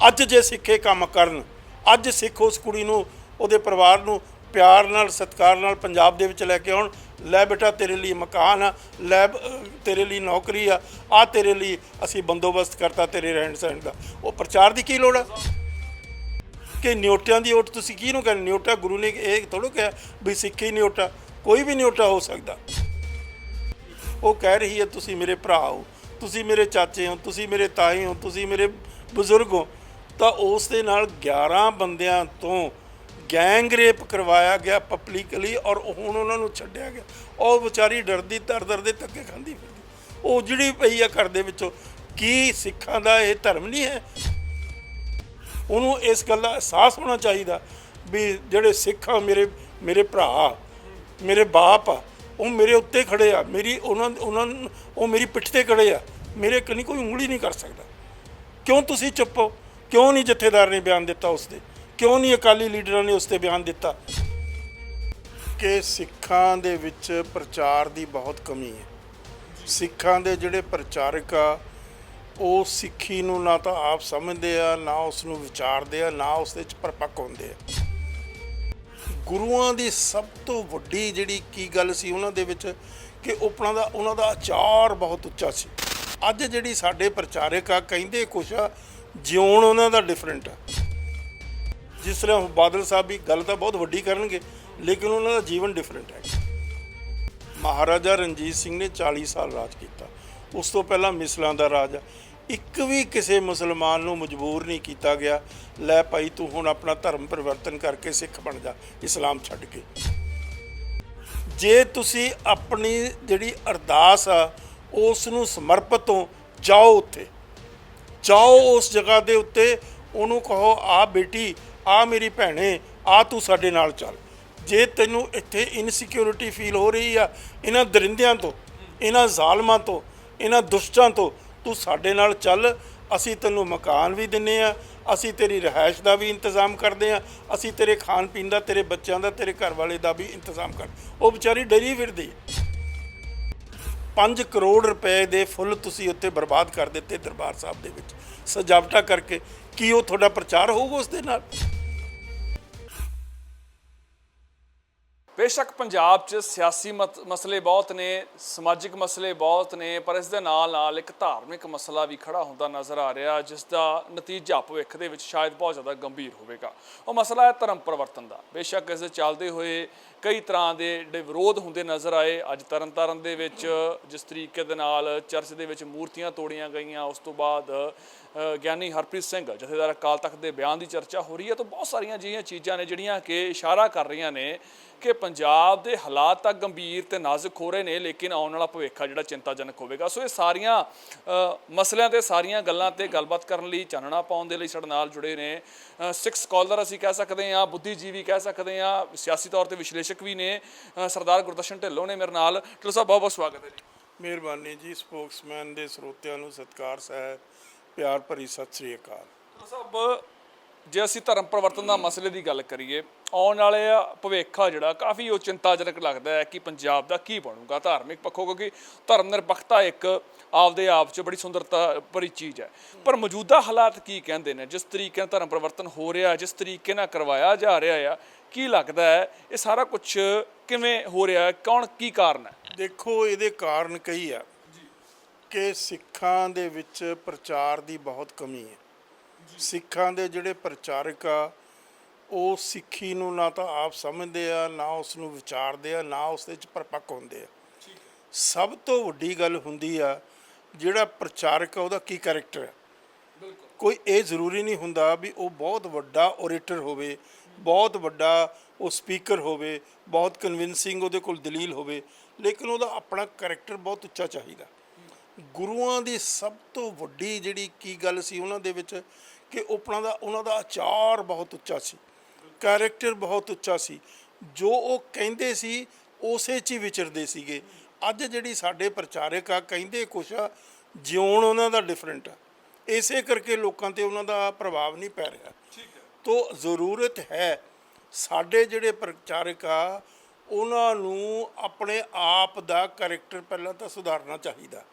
ਅੱਜ ਜੇ ਸਿੱਖੇ ਕੰਮ ਕਰਨ, ਅੱਜ ਸਿੱਖ ਉਸ ਕੁੜੀ ਨੂੰ ਉਹਦੇ ਪਰਿਵਾਰ ਨੂੰ ਪਿਆਰ ਨਾਲ ਸਤਿਕਾਰ ਨਾਲ ਪੰਜਾਬ ਦੇ ਵਿੱਚ ਲੈ ਕੇ ਆਉਣ, ਲੈ ਬੇਟਾ ਤੇਰੇ ਲਈ ਮਕਾਨ ਆ, ਲੈ ਤੇਰੇ ਲਈ ਨੌਕਰੀ ਆ ਤੇਰੇ ਲਈ ਅਸੀਂ ਬੰਦੋਬਸਤ ਕਰਤਾ ਤੇਰੇ ਰਹਿਣ ਸਹਿਣ ਦਾ, ਉਹ ਪ੍ਰਚਾਰ ਦੀ ਕੀ ਲੋੜ ਆ? ਕਿ ਨਿਓਟਿਆਂ ਦੀ ਓਟ ਤੁਸੀਂ ਕਿਹਨੂੰ ਕਹਿੰਦੇ? ਨਿਓਟਾ ਗੁਰੂ ਨੇ ਇਹ ਥੋੜ੍ਹਾ ਕਿਹਾ ਵੀ ਸਿੱਖ ਹੀ ਨਿਓਟਾ, ਕੋਈ ਵੀ ਨਿਓਟਾ ਹੋ ਸਕਦਾ। ਉਹ ਕਹਿ ਰਹੀ ਹੈ ਤੁਸੀਂ ਮੇਰੇ ਭਰਾ ਹੋ, ਤੁਸੀਂ ਮੇਰੇ ਚਾਚੇ ਹੋ, ਤੁਸੀਂ ਮੇਰੇ ਤਾਏ ਹੋ, ਤੁਸੀਂ ਮੇਰੇ ਬਜ਼ੁਰਗ ਹੋ, ਤਾਂ ਉਸ ਦੇ ਨਾਲ 11 ਬੰਦਿਆਂ ਤੋਂ ਗੈਂਗ ਰੇਪ ਕਰਵਾਇਆ ਗਿਆ ਪਬਲਿਕਲੀ, ਔਰ ਹੁਣ ਉਹਨਾਂ ਨੂੰ ਛੱਡਿਆ ਗਿਆ। ਉਹ ਵਿਚਾਰੀ ਡਰਦੀ ਦਰ ਦੇ ਧੱਕੇ ਖਾਂਦੀ ਫਿਰਦੀ, ਉਹ ਜਿਹੜੀ ਪਈ ਆ ਘਰ ਦੇ ਵਿੱਚੋਂ। ਕੀ ਸਿੱਖਾਂ ਦਾ ਇਹ ਧਰਮ ਨਹੀਂ ਹੈ? ਉਹਨੂੰ ਇਸ ਗੱਲ ਦਾ ਅਹਿਸਾਸ ਹੋਣਾ ਚਾਹੀਦਾ ਵੀ ਜਿਹੜੇ ਸਿੱਖ ਆ ਮੇਰੇ ਭਰਾ, ਮੇਰੇ ਬਾਪ ਆ, ਉਹ ਮੇਰੇ ਉੱਤੇ ਖੜੇ ਆ, ਉਹ ਮੇਰੀ ਪਿੱਠ 'ਤੇ ਖੜੇ ਆ, ਮੇਰੇ ਕਨੀ ਕੋਈ ਉਂਗਲੀ ਨਹੀਂ ਕਰ ਸਕਦਾ। ਕਿਉਂ ਤੁਸੀਂ ਚੁੱਪ ਹੋ? ਕਿਉਂ ਨਹੀਂ ਜਥੇਦਾਰ ਨੇ ਬਿਆਨ ਦਿੱਤਾ ਉਸ 'ਤੇ? ਕਿਉਂ ਨਹੀਂ ਅਕਾਲੀ ਲੀਡਰਾਂ ਨੇ ਉਸ 'ਤੇ ਬਿਆਨ ਦਿੱਤਾ? ਕਿ ਸਿੱਖਾਂ ਦੇ ਵਿੱਚ ਪ੍ਰਚਾਰ ਦੀ ਬਹੁਤ ਕਮੀ ਹੈ। ਸਿੱਖਾਂ ਦੇ ਜਿਹੜੇ ਪ੍ਰਚਾਰਕ ਆ ਉਹ ਸਿੱਖੀ ਨੂੰ ਨਾ ਤਾਂ ਆਪ ਸਮਝਦੇ ਆ, ਨਾ ਉਸ ਨੂੰ ਵਿਚਾਰਦੇ ਆ, ਨਾ ਉਸ ਦੇ ਵਿੱਚ ਪਰਪੱਕ ਹੁੰਦੇ ਆ। ਗੁਰੂਆਂ ਦੀ ਸਭ ਤੋਂ ਵੱਡੀ ਜਿਹੜੀ ਕੀ ਗੱਲ ਸੀ ਉਹਨਾਂ ਦੇ ਵਿੱਚ ਕਿ ਉਹਨਾਂ ਦਾ ਆਚਾਰ ਬਹੁਤ ਉੱਚਾ ਸੀ। ਅੱਜ ਜਿਹੜੀ ਸਾਡੇ ਪ੍ਰਚਾਰਕ ਆ ਕਹਿੰਦੇ ਕੁਛ ਆ, ਜਿਉਣ ਉਹਨਾਂ ਦਾ ਡਿਫਰੈਂਟ ਆ। ਜਿਸ ਤਰ੍ਹਾਂ ਬਾਦਲ ਸਾਹਿਬ ਵੀ ਗੱਲ ਤਾਂ ਬਹੁਤ ਵੱਡੀ ਕਰਨਗੇ, ਲੇਕਿਨ ਉਹਨਾਂ ਦਾ ਜੀਵਨ ਡਿਫਰੈਂਟ ਹੈ। ਮਹਾਰਾਜਾ ਰਣਜੀਤ ਸਿੰਘ ਨੇ 40 ਸਾਲ ਰਾਜ ਕੀਤਾ। ਉਸ ਤੋਂ ਪਹਿਲਾਂ ਮਿਸਲਾਂ ਦਾ ਰਾਜ ਆ। ਇੱਕ ਵੀ ਕਿਸੇ ਮੁਸਲਮਾਨ ਨੂੰ ਮਜਬੂਰ ਨਹੀਂ ਕੀਤਾ ਗਿਆ ਲੈ ਭਾਈ ਤੂੰ ਹੁਣ ਆਪਣਾ ਧਰਮ ਪਰਿਵਰਤਨ ਕਰਕੇ ਸਿੱਖ ਬਣ ਜਾ, ਇਸਲਾਮ ਛੱਡ ਕੇ। ਜੇ ਤੁਸੀਂ ਆਪਣੀ ਜਿਹੜੀ ਅਰਦਾਸ ਆ ਉਸ ਨੂੰ ਸਮਰਪਿਤ ਹੋ, ਜਾਓ ਉੱਥੇ, ਜਾਓ ਉਸ ਜਗ੍ਹਾ ਦੇ ਉੱਤੇ, ਉਹਨੂੰ ਕਹੋ ਆ ਬੇਟੀ, ਆ ਮੇਰੀ ਭੈਣੇ, ਆ ਤੂੰ ਸਾਡੇ ਨਾਲ ਚੱਲ। ਜੇ ਤੈਨੂੰ ਇੱਥੇ ਇਨਸਿਕਿਉਰਿਟੀ ਫੀਲ ਹੋ ਰਹੀ ਆ ਇਹਨਾਂ ਦਰਿੰਦਿਆਂ ਤੋਂ, ਇਹਨਾਂ ਜ਼ਾਲਮਾਂ ਤੋਂ, ਇਹਨਾਂ ਦੁਸ਼ਟਾਂ ਤੋਂ, ਤੂੰ ਸਾਡੇ ਨਾਲ ਚੱਲ। ਅਸੀਂ ਤੈਨੂੰ ਮਕਾਨ ਵੀ ਦਿੰਦੇ ਹਾਂ, ਅਸੀਂ ਤੇਰੀ ਰਿਹਾਇਸ਼ ਦਾ ਵੀ ਇੰਤਜ਼ਾਮ ਕਰਦੇ ਹਾਂ, ਅਸੀਂ ਤੇਰੇ ਖਾਣ ਪੀਣ ਦਾ, ਤੇਰੇ ਬੱਚਿਆਂ ਦਾ, ਤੇਰੇ ਘਰ ਵਾਲੇ ਦਾ ਵੀ ਇੰਤਜ਼ਾਮ ਕਰ। ਉਹ ਵਿਚਾਰੀ ਡਰੀ ਫਿਰਦੀ। 5 ਕਰੋੜ ਰੁਪਏ ਦੇ ਫੁੱਲ ਤੁਸੀਂ ਉੱਤੇ ਬਰਬਾਦ ਕਰ ਦਿੱਤੇ ਦਰਬਾਰ ਸਾਹਿਬ ਦੇ ਵਿੱਚ ਸਜਾਵਟਾਂ ਕਰਕੇ। ਕੀ ਉਹ ਤੁਹਾਡਾ ਪ੍ਰਚਾਰ ਹੋਊਗਾ ਉਸ ਦੇ ਨਾਲ? बेशक पंजाब च सियासी मसले बहुत ने, समाजिक मसले बहुत ने, पर इस दे नाल एक धार्मिक मसला भी खड़ा होंदा नज़र आ रहा, जिसका नतीजा भविख दे विच शायद बहुत ज़्यादा गंभीर होवेगा। वो मसला है धर्म परिवर्तन का। बेशक इस चलते हुए कई तरह के ਜਿਹੜੇ ਵਿਰੋਧ ਹੁੰਦੇ ਨਜ਼ਰ ਆਏ। ਅੱਜ ਤਰਨਤਾਰਨ ਦੇ ਵਿੱਚ ਜਿਸ ਤਰੀਕੇ ਦੇ ਨਾਲ ਚਰਚ ਦੇ ਵਿੱਚ ਮੂਰਤੀਆਂ ਤੋੜੀਆਂ ਗਈਆਂ, ਉਸ ਤੋਂ ਬਾਅਦ ਗਿਆਨੀ ਹਰਪ੍ਰੀਤ ਸਿੰਘ ਜਥੇਦਾਰ ਅਕਾਲ ਤਖਤ ਦੇ ਬਿਆਨ ਦੀ ਚਰਚਾ ਹੋ ਰਹੀ ਹੈ। ਤਾਂ ਬਹੁਤ ਸਾਰੀਆਂ ਅਜਿਹੀਆਂ ਚੀਜ਼ਾਂ ਨੇ ਜਿਹੜੀਆਂ ਕਿ ਇਸ਼ਾਰਾ ਕਰ ਰਹੀਆਂ ਨੇ ਕਿ ਪੰਜਾਬ ਦੇ ਹਾਲਾਤ ਤਾਂ ਗੰਭੀਰ ਤੇ ਨਾਜ਼ੁਕ ਹੋ ਰਹੇ ਨੇ, ਲੇਕਿਨ ਆਉਣ ਵਾਲਾ ਭਵਿੱਖ ਆ ਜਿਹੜਾ ਚਿੰਤਾਜਨਕ ਹੋਵੇਗਾ। ਸੋ ਇਹ ਸਾਰੀਆਂ ਮਸਲਿਆਂ ਤੇ ਸਾਰੀਆਂ ਗੱਲਾਂ ਤੇ ਗੱਲਬਾਤ ਕਰਨ ਲਈ, ਚਾਨਣਾ ਪਾਉਣ ਦੇ ਲਈ ਸਾਡੇ ਨਾਲ ਜੁੜੇ ਨੇ ਸਿੱਖ ਸਕਾਲਰ ਅਸੀਂ ਕਹਿ ਸਕਦੇ ਹਾਂ, ਬੁੱਧੀਜੀਵੀ ਕਹਿ ਸਕਦੇ ਹਾਂ, ਸਿਆਸੀ ਤੌਰ ਤੇ ਵਿਸ਼ਲੇਸ਼ਕ ਵੀ ਨੇ। ਸਰਦਾਰ ਗੁਰਦਰਸ਼ਨ ਢਿੱਲੋਂ ਨੇ ਮੇਰੇ ਨਾਲ। ਢਿੱਲੋਂ ਸਾਹਿਬ ਬਹੁਤ ਬਹੁਤ ਸਵਾਗਤ ਹੈ ਜੀ। ਮਿਹਰਬਾਨੀ ਜੀ। ਸਪੋਕਸਮੈਨ ਦੇ ਸਰੋਤਿਆਂ ਨੂੰ ਸਤਿਕਾਰ ਸਹਿਤ ਪਿਆਰ ਭਰੀ ਸਤਿ ਸ੍ਰੀ ਅਕਾਲ। ਢਿੱਲੋਂ ਸਾਹਿਬ, ਜੇ ਅਸੀਂ ਧਰਮ ਪਰਿਵਰਤਨ ਦਾ ਮਸਲੇ ਦੀ ਗੱਲ ਕਰੀਏ, ਆਉਣ ਵਾਲੇ ਭਵਿੱਖ ਆ ਜਿਹੜਾ ਕਾਫੀ ਉਹ ਚਿੰਤਾਜਨਕ ਲੱਗਦਾ ਹੈ ਕਿ ਪੰਜਾਬ ਦਾ ਕੀ ਬਣੂਗਾ ਧਾਰਮਿਕ ਪੱਖੋਂ, ਕਿਉਂਕਿ ਧਰਮ ਨਿਰਪੱਖਤਾ ਇੱਕ ਆਪਦੇ ਆਪ 'ਚ ਬੜੀ ਸੁੰਦਰਤਾ ਭਰੀ ਚੀਜ਼ ਹੈ। ਪਰ ਮੌਜੂਦਾ ਹਾਲਾਤ ਕੀ ਕਹਿੰਦੇ ਨੇ? ਜਿਸ ਤਰੀਕੇ ਨਾਲ ਧਰਮ ਪਰਿਵਰਤਨ ਹੋ ਰਿਹਾ, ਜਿਸ ਤਰੀਕੇ ਨਾਲ ਕਰਵਾਇਆ ਜਾ ਰਿਹਾ ਆ, ਕੀ ਲੱਗਦਾ ਹੈ ਇਹ ਸਾਰਾ ਕੁਛ ਕਿਵੇਂ ਹੋ ਰਿਹਾ? ਕੌਣ, ਕੀ ਕਾਰਨ ਹੈ? ਦੇਖੋ, ਇਹਦੇ ਕਾਰਨ ਕਈ ਆ ਕਿ ਸਿੱਖਾਂ ਦੇ ਵਿੱਚ ਪ੍ਰਚਾਰ ਦੀ ਬਹੁਤ ਕਮੀ ਹੈ। ਸਿੱਖਾਂ ਦੇ ਜਿਹੜੇ ਪ੍ਰਚਾਰਕ ਆ ਉਹ ਸਿੱਖੀ ਨੂੰ ਨਾ ਤਾਂ ਆਪ ਸਮਝਦੇ ਆ, ਨਾ ਉਸ ਨੂੰ ਵਿਚਾਰਦੇ ਆ, ਨਾ ਉਸ ਦੇ ਵਿੱਚ ਪਰਪੱਕ ਹੁੰਦੇ ਆ। ਸਭ ਤੋਂ ਵੱਡੀ ਗੱਲ ਹੁੰਦੀ ਆ ਜਿਹੜਾ ਪ੍ਰਚਾਰਕ ਆ ਉਹਦਾ ਕੀ ਕੈਰੈਕਟਰ ਹੈ। ਕੋਈ ਇਹ ਜ਼ਰੂਰੀ ਨਹੀਂ ਹੁੰਦਾ ਵੀ ਉਹ ਬਹੁਤ ਵੱਡਾ ਓਰੇਟਰ ਹੋਵੇ, ਬਹੁਤ ਵੱਡਾ ਉਹ ਸਪੀਕਰ ਹੋਵੇ, ਬਹੁਤ ਕਨਵਿੰਸਿੰਗ ਉਹਦੇ ਕੋਲ ਦਲੀਲ ਹੋਵੇ, ਲੇਕਿਨ ਉਹਦਾ ਆਪਣਾ ਕੈਰੈਕਟਰ ਬਹੁਤ ਉੱਚਾ ਚਾਹੀਦਾ। ਗੁਰੂਆਂ ਦੀ ਸਭ ਤੋਂ ਵੱਡੀ ਜਿਹੜੀ ਕੀ ਗੱਲ ਸੀ ਉਹਨਾਂ ਦੇ ਵਿੱਚ ਕਿ ਉਹਨਾਂ ਦਾ ਆਚਾਰ ਬਹੁਤ ਉੱਚਾ ਸੀ, ਕੈਰੈਕਟਰ ਬਹੁਤ ਉੱਚਾ ਸੀ। ਜੋ ਉਹ ਕਹਿੰਦੇ ਸੀ ਉਸੇ 'ਚ ਹੀ ਵਿਚਰਦੇ ਸੀਗੇ। ਅੱਜ ਜਿਹੜੀ ਸਾਡੇ ਪ੍ਰਚਾਰਕ ਆ ਕਹਿੰਦੇ ਕੁਛ ਆ, ਜਿਉਣ ਉਹਨਾਂ ਦਾ ਡਿਫਰੈਂਟ ਆ। ਇਸੇ ਕਰਕੇ ਲੋਕਾਂ 'ਤੇ ਉਹਨਾਂ ਦਾ ਪ੍ਰਭਾਵ ਨਹੀਂ ਪੈ ਰਿਹਾ। ਤੋ ਜ਼ਰੂਰਤ ਹੈ ਸਾਡੇ ਜਿਹੜੇ ਪ੍ਰਚਾਰਕ ਆ ਉਹਨਾਂ ਨੂੰ ਆਪਣੇ ਆਪ ਦਾ ਕਰੈਕਟਰ ਪਹਿਲਾਂ ਤਾਂ ਸੁਧਾਰਨਾ ਚਾਹੀਦਾ।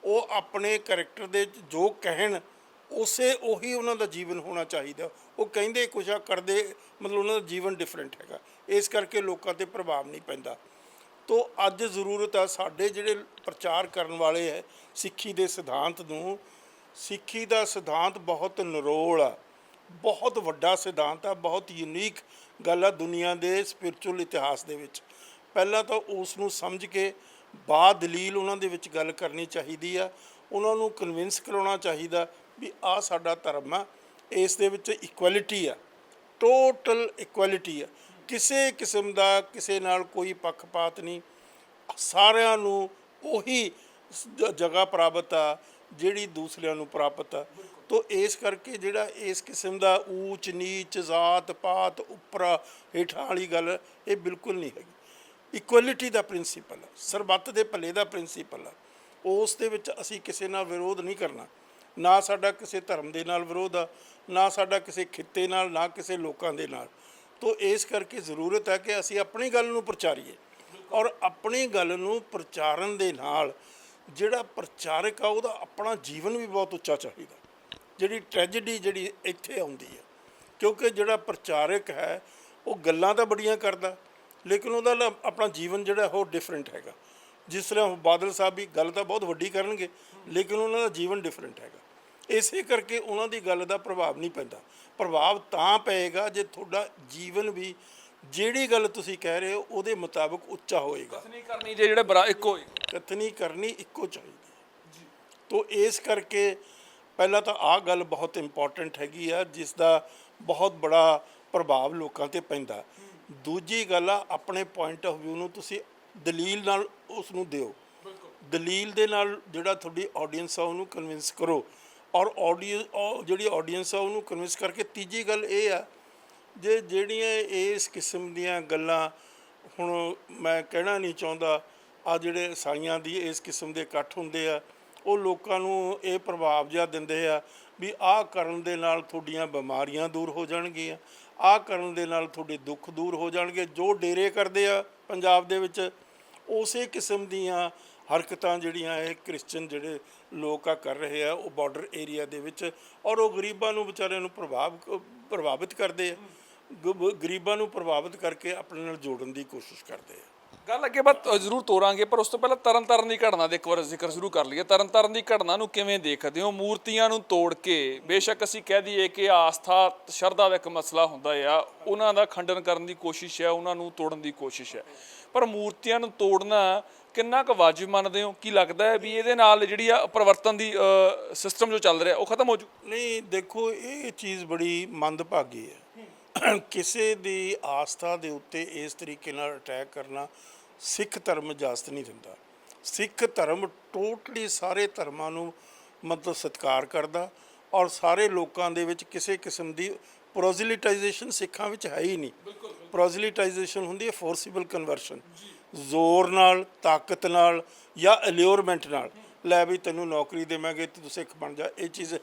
ਉਹ ਆਪਣੇ ਕਰੈਕਟਰ ਦੇ ਜੋ ਕਹਿਣ ਉਸੇ ਉਹੀ ਉਹਨਾਂ ਦਾ ਜੀਵਨ ਹੋਣਾ ਚਾਹੀਦਾ। ਉਹ ਕਹਿੰਦੇ ਕੁਛ ਆ, ਕਰਦੇ ਮਤਲਬ ਉਹਨਾਂ ਦਾ ਜੀਵਨ ਡਿਫਰੈਂਟ ਹੈਗਾ, ਇਸ ਕਰਕੇ ਲੋਕਾਂ 'ਤੇ ਪ੍ਰਭਾਵ ਨਹੀਂ ਪੈਂਦਾ। ਤੋ ਅੱਜ ਜ਼ਰੂਰਤ ਆ ਸਾਡੇ ਜਿਹੜੇ ਪ੍ਰਚਾਰ ਕਰਨ ਵਾਲੇ ਹੈ ਸਿੱਖੀ ਦੇ ਸਿਧਾਂਤ ਨੂੰ, ਸਿੱਖੀ ਦਾ ਸਿਧਾਂਤ ਬਹੁਤ ਨਿਰੋਲ ਆ, ਬਹੁਤ ਵੱਡਾ ਸਿਧਾਂਤ ਆ, ਬਹੁਤ ਯੂਨੀਕ ਗੱਲ ਆ ਦੁਨੀਆ ਦੇ ਸਪਿਰਚੁਅਲ ਇਤਿਹਾਸ ਦੇ ਵਿੱਚ। ਪਹਿਲਾਂ ਤਾਂ ਉਸ ਨੂੰ ਸਮਝ ਕੇ ਬਾਅਦ ਦਲੀਲ ਉਹਨਾਂ ਦੇ ਵਿੱਚ ਗੱਲ ਕਰਨੀ ਚਾਹੀਦੀ ਆ, ਉਹਨਾਂ ਨੂੰ ਕਨਵਿੰਸ ਕਰਾਉਣਾ ਚਾਹੀਦਾ ਵੀ ਆਹ ਸਾਡਾ ਧਰਮ ਆ, ਇਸ ਦੇ ਵਿੱਚ ਇਕੁਐਲਿਟੀ ਆ, ਟੋਟਲ ਇਕੁਐਲਿਟੀ ਆ, ਕਿਸੇ ਕਿਸਮ ਦਾ ਕਿਸੇ ਨਾਲ ਕੋਈ ਪੱਖਪਾਤ ਨਹੀਂ, ਸਾਰਿਆਂ ਨੂੰ ਉਹੀ ਜਗ੍ਹਾ ਪ੍ਰਾਪਤ ਆ ਜਿਹੜੀ ਦੂਸਰਿਆਂ ਨੂੰ ਪ੍ਰਾਪਤ ਆ। ਤੋ ਇਸ ਕਰਕੇ ਜਿਹੜਾ ਇਸ ਕਿਸਮ ਦਾ ਊਚ ਨੀਚ ਜ਼ਾਤ ਪਾਤ ਉੱਪਰਾ ਹੇਠਾਂ ਵਾਲੀ ਗੱਲ ਇਹ ਬਿਲਕੁਲ ਨਹੀਂ ਹੈਗੀ। ਇਕੁਐਲਿਟੀ ਦਾ ਪ੍ਰਿੰਸੀਪਲ ਆ, ਸਰਬੱਤ ਦੇ ਭਲੇ ਦਾ ਪ੍ਰਿੰਸੀਪਲ ਆ, ਉਸ ਦੇ ਵਿੱਚ ਅਸੀਂ ਕਿਸੇ ਨਾਲ ਵਿਰੋਧ ਨਹੀਂ ਕਰਨਾ, ਨਾ ਸਾਡਾ ਕਿਸੇ ਧਰਮ ਦੇ ਨਾਲ ਵਿਰੋਧ ਆ, ਨਾ ਸਾਡਾ ਕਿਸੇ ਖਿੱਤੇ ਨਾਲ, ਨਾ ਕਿਸੇ ਲੋਕਾਂ ਦੇ ਨਾਲ। ਤੋ ਇਸ ਕਰਕੇ ਜ਼ਰੂਰਤ ਹੈ ਕਿ ਅਸੀਂ ਆਪਣੀ ਗੱਲ ਨੂੰ ਪ੍ਰਚਾਰੀਏ, ਔਰ ਆਪਣੀ ਗੱਲ ਨੂੰ ਪ੍ਰਚਾਰਨ ਦੇ ਨਾਲ ਜਿਹੜਾ ਪ੍ਰਚਾਰਕ ਆ ਉਹਦਾ ਆਪਣਾ ਜੀਵਨ ਵੀ ਬਹੁਤ ਉੱਚਾ ਚਾਹੀਦਾ। ਜਿਹੜੀ ਟ੍ਰੈਜਡੀ ਜਿਹੜੀ ਇੱਥੇ ਆਉਂਦੀ ਹੈ, ਕਿਉਂਕਿ ਜਿਹੜਾ ਪ੍ਰਚਾਰਕ ਹੈ ਉਹ ਗੱਲਾਂ ਤਾਂ ਬੜੀਆਂ ਕਰਦਾ, ਲੇਕਿਨ ਉਹਦਾ ਆਪਣਾ ਜੀਵਨ ਜਿਹੜਾ ਉਹ ਡਿਫਰੈਂਟ ਹੈਗਾ। ਜਿਸ ਤਰ੍ਹਾਂ ਬਾਦਲ ਸਾਹਿਬ ਵੀ ਗੱਲ ਤਾਂ ਬਹੁਤ ਵੱਡੀ ਕਰਨਗੇ, ਲੇਕਿਨ ਉਹਨਾਂ ਦਾ ਜੀਵਨ ਡਿਫਰੈਂਟ ਹੈਗਾ। ਇਸੇ ਕਰਕੇ ਉਹਨਾਂ ਦੀ ਗੱਲ ਦਾ ਪ੍ਰਭਾਵ ਨਹੀਂ ਪੈਂਦਾ। ਪ੍ਰਭਾਵ ਤਾਂ ਪਏਗਾ ਜੇ ਤੁਹਾਡਾ ਜੀਵਨ ਵੀ ਜਿਹੜੀ ਗੱਲ ਤੁਸੀਂ ਕਹਿ ਰਹੇ ਹੋ ਉਹਦੇ ਮੁਤਾਬਕ ਉੱਚਾ ਹੋਏਗਾ। ਕਥਨੀ ਕਰਨੀ ਜੇ ਜਿਹੜਾ ਬਰਾ ਇੱਕੋ ਕਥਨੀ ਕਰਨੀ ਇੱਕੋ ਚਾਹੀਦੀ ਹੈ। ਤੋ ਇਸ ਕਰਕੇ ਪਹਿਲਾਂ ਤਾਂ ਆਹ ਗੱਲ ਬਹੁਤ ਇੰਪੋਰਟੈਂਟ ਹੈਗੀ ਆ, ਜਿਸ ਦਾ ਬਹੁਤ ਬੜਾ ਪ੍ਰਭਾਵ ਲੋਕਾਂ 'ਤੇ ਪੈਂਦਾ। ਦੂਜੀ ਗੱਲ ਆ, ਆਪਣੇ ਪੁਆਇੰਟ ਆਫ ਵਿਊ ਨੂੰ ਤੁਸੀਂ ਦਲੀਲ ਨਾਲ ਉਸ ਨੂੰ ਦਿਓ, ਦਲੀਲ ਦੇ ਨਾਲ ਜਿਹੜਾ ਤੁਹਾਡੀ ਆਡੀਅנס ਆ ਉਹਨੂੰ ਕਨਵਿੰਸ ਕਰੋ, ਔਰ ਜਿਹੜੀ ਆਡੀਅנס ਆ ਉਹਨੂੰ ਕਨਵਿੰਸ ਕਰਕੇ। ਤੀਜੀ ਗੱਲ ਇਹ ਆ, ਜੇ ਜਿਹੜੀਆਂ ਇਸ ਕਿਸਮ ਦੀਆਂ ਗੱਲਾਂ, ਹੁਣ ਮੈਂ ਕਹਿਣਾ ਨਹੀਂ ਚਾਹੁੰਦਾ, ਆ ਜਿਹੜੇ ਈਸਾਈਆਂ ਦੀ ਇਸ ਕਿਸਮ ਦੇ ਇਕੱਠ ਹੁੰਦੇ ਆ, ਉਹ ਲੋਕਾਂ ਨੂੰ ਇਹ ਪ੍ਰਭਾਵ ਜਿਹਾ ਦਿੰਦੇ ਆ ਵੀ ਆਹ ਕਰਨ ਦੇ ਨਾਲ ਤੁਹਾਡੀਆਂ ਬਿਮਾਰੀਆਂ ਦੂਰ ਹੋ ਜਾਣਗੀਆਂ, ਆਹ ਕਰਨ ਦੇ ਨਾਲ ਤੁਹਾਡੇ ਦੁੱਖ ਦੂਰ ਹੋ ਜਾਣਗੇ। ਜੋ ਡੇਰੇ ਕਰਦੇ ਆ ਪੰਜਾਬ ਦੇ ਵਿੱਚ, ਉਸੇ ਕਿਸਮ ਦੀਆਂ ਹਰਕਤਾਂ ਜਿਹੜੀਆਂ ਇਹ ਕ੍ਰਿਸਚਨ ਜਿਹੜੇ ਲੋਕ ਆ ਕਰ ਰਹੇ ਆ ਉਹ ਬਾਰਡਰ ਏਰੀਆ ਦੇ ਵਿੱਚ, ਔਰ ਉਹ ਗਰੀਬਾਂ ਨੂੰ ਵਿਚਾਰਿਆਂ ਨੂੰ ਪ੍ਰਭਾਵਿਤ ਕਰਦੇ ਆ, ਗਰੀਬਾਂ ਨੂੰ ਪ੍ਰਭਾਵਿਤ ਕਰਕੇ ਆਪਣੇ ਨਾਲ ਜੋੜਨ ਦੀ ਕੋਸ਼ਿਸ਼ ਕਰਦੇ ਆ। ਗੱਲ ਅੱਗੇ ਬਾਤ ਜ਼ਰੂਰ ਤੋਰਾਂਗੇ, ਪਰ ਉਸ ਤੋਂ ਪਹਿਲਾਂ ਤਰਨਤਾਰਨ ਦੀ ਘਟਨਾ ਦਾ ਇੱਕ ਵਾਰ ਜ਼ਿਕਰ ਸ਼ੁਰੂ ਕਰ ਲਈਏ। ਤਰਨਤਾਰਨ ਦੀ ਘਟਨਾ ਨੂੰ ਕਿਵੇਂ ਦੇਖਦੇ ਹੋ? ਮੂਰਤੀਆਂ ਨੂੰ ਤੋੜ ਕੇ, ਬੇਸ਼ੱਕ ਅਸੀਂ ਕਹਿ ਦਈਏ ਕਿ ਆਸਥਾ ਸ਼ਰਧਾ ਦਾ ਇੱਕ ਮਸਲਾ ਹੁੰਦਾ ਆ, ਉਹਨਾਂ ਦਾ ਖੰਡਨ ਕਰਨ ਦੀ ਕੋਸ਼ਿਸ਼ ਹੈ, ਉਹਨਾਂ ਨੂੰ ਤੋੜਨ ਦੀ ਕੋਸ਼ਿਸ਼ ਹੈ, ਪਰ ਮੂਰਤੀਆਂ ਨੂੰ ਤੋੜਨਾ ਕਿੰਨਾ ਕੁ ਵਾਜਿਬ ਮੰਨਦੇ ਹੋ? ਕੀ ਲੱਗਦਾ ਹੈ ਵੀ ਇਹਦੇ ਨਾਲ ਜਿਹੜੀ ਆ ਪਰਿਵਰਤਨ ਦੀ ਸਿਸਟਮ ਜੋ ਚੱਲ ਰਿਹਾ ਉਹ ਖਤਮ ਹੋ ਜੂ? ਨਹੀਂ, ਦੇਖੋ ਇਹ ਚੀਜ਼ ਬੜੀ ਮੰਦਭਾਗੀ ਹੈ। ਕਿਸੇ ਦੀ ਆਸਥਾ ਦੇ ਉੱਤੇ ਇਸ ਤਰੀਕੇ ਨਾਲ ਅਟੈਕ ਕਰਨਾ ਸਿੱਖ ਧਰਮ ਇਜਾਜ਼ਤ ਨਹੀਂ ਦਿੰਦਾ। ਸਿੱਖ ਧਰਮ ਟੋਟਲੀ ਸਾਰੇ ਧਰਮਾਂ ਨੂੰ ਮਤਲਬ ਸਤਿਕਾਰ ਕਰਦਾ, ਔਰ ਸਾਰੇ ਲੋਕਾਂ ਦੇ ਵਿੱਚ ਕਿਸੇ ਕਿਸਮ ਦੀ ਪ੍ਰੋਜ਼ਿਲਿਟਾਈਜੇਸ਼ਨ ਸਿੱਖਾਂ ਵਿੱਚ ਹੈ ਹੀ ਨਹੀਂ। ਪ੍ਰੋਜ਼ਿਲਿਟਾਈਜੇਸ਼ਨ ਹੁੰਦੀ ਹੈ ਫੋਰਸੀਬਲ ਕਨਵਰਸ਼ਨ, ਜ਼ੋਰ ਨਾਲ, ਤਾਕਤ ਨਾਲ ਜਾਂ ਅਲਿਓਰਮੈਂਟ ਨਾਲ, ਲੈ ਵੀ ਤੈਨੂੰ ਨੌਕਰੀ ਦੇਵਾਂਗੇ ਤੂੰ ਸਿੱਖ ਬਣ ਜਾ। ਇਹ ਚੀਜ਼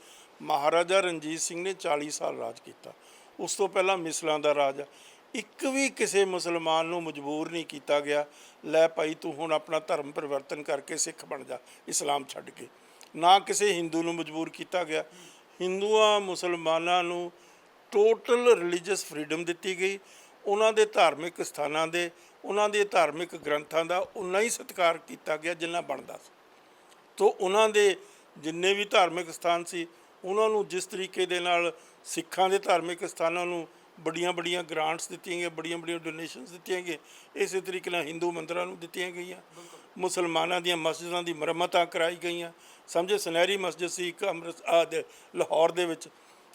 ਮਹਾਰਾਜਾ ਰਣਜੀਤ ਸਿੰਘ ਨੇ 40 ਸਾਲ ਰਾਜ ਕੀਤਾ, ਉਸ ਤੋਂ ਪਹਿਲਾਂ ਮਿਸਲਾਂ ਦਾ ਰਾਜ ਆ। ਇੱਕ ਵੀ ਕਿਸੇ ਮੁਸਲਮਾਨ ਨੂੰ ਮਜਬੂਰ ਨਹੀਂ ਕੀਤਾ ਗਿਆ, ਲੈ ਭਾਈ ਤੂੰ ਹੁਣ ਆਪਣਾ ਧਰਮ ਪਰਿਵਰਤਨ ਕਰਕੇ ਸਿੱਖ ਬਣ ਜਾ, ਇਸਲਾਮ ਛੱਡ ਕੇ। ਨਾ ਕਿਸੇ ਹਿੰਦੂ ਨੂੰ ਮਜਬੂਰ ਕੀਤਾ ਗਿਆ। ਹਿੰਦੂਆਂ ਮੁਸਲਮਾਨਾਂ ਨੂੰ ਟੋਟਲ ਰਿਲੀਜੀਅਸ ਫਰੀडम ਦਿੱਤੀ ਗਈ। ਉਹਨਾਂ ਦੇ ਧਾਰਮਿਕ ਸਥਾਨਾਂ ਦੇ, ਉਹਨਾਂ ਦੇ ਧਾਰਮਿਕ ਗ੍ਰੰਥਾਂ ਦਾ ਉਨਾ ਹੀ ਸਤਿਕਾਰ ਕੀਤਾ ਗਿਆ ਜਿੰਨਾ ਬਣਦਾ ਸੀ। ਤੋ ਉਹਨਾਂ ਦੇ ਜਿੰਨੇ ਵੀ ਧਾਰਮਿਕ ਸਥਾਨ ਸੀ, ਉਹਨਾਂ ਨੂੰ ਜਿਸ ਤਰੀਕੇ ਦੇ ਨਾਲ ਸਿੱਖਾਂ ਦੇ ਧਾਰਮਿਕ ਸਥਾਨਾਂ ਨੂੰ ਬੜੀਆਂ ਬੜੀਆਂ ਗ੍ਰਾਂਟਸ ਦਿੱਤੀਆਂ ਗਈਆਂ, ਬੜੀਆਂ ਬੜੀਆਂ ਡੋਨੇਸ਼ਨਸ ਦਿੱਤੀਆਂ ਗਈਆਂ, ਇਸੇ ਤਰੀਕੇ ਨਾਲ ਹਿੰਦੂ ਮੰਦਰਾਂ ਨੂੰ ਦਿੱਤੀਆਂ ਗਈਆਂ। ਮੁਸਲਮਾਨਾਂ ਦੀਆਂ ਮਸਜਿਦਾਂ ਦੀ ਮੁਰੰਮਤਾਂ ਕਰਾਈ ਗਈਆਂ। ਸਮਝੇ ਸੁਨਹਿਰੀ ਮਸਜਿਦ ਸੀ ਇੱਕ ਲਾਹੌਰ ਦੇ ਵਿੱਚ,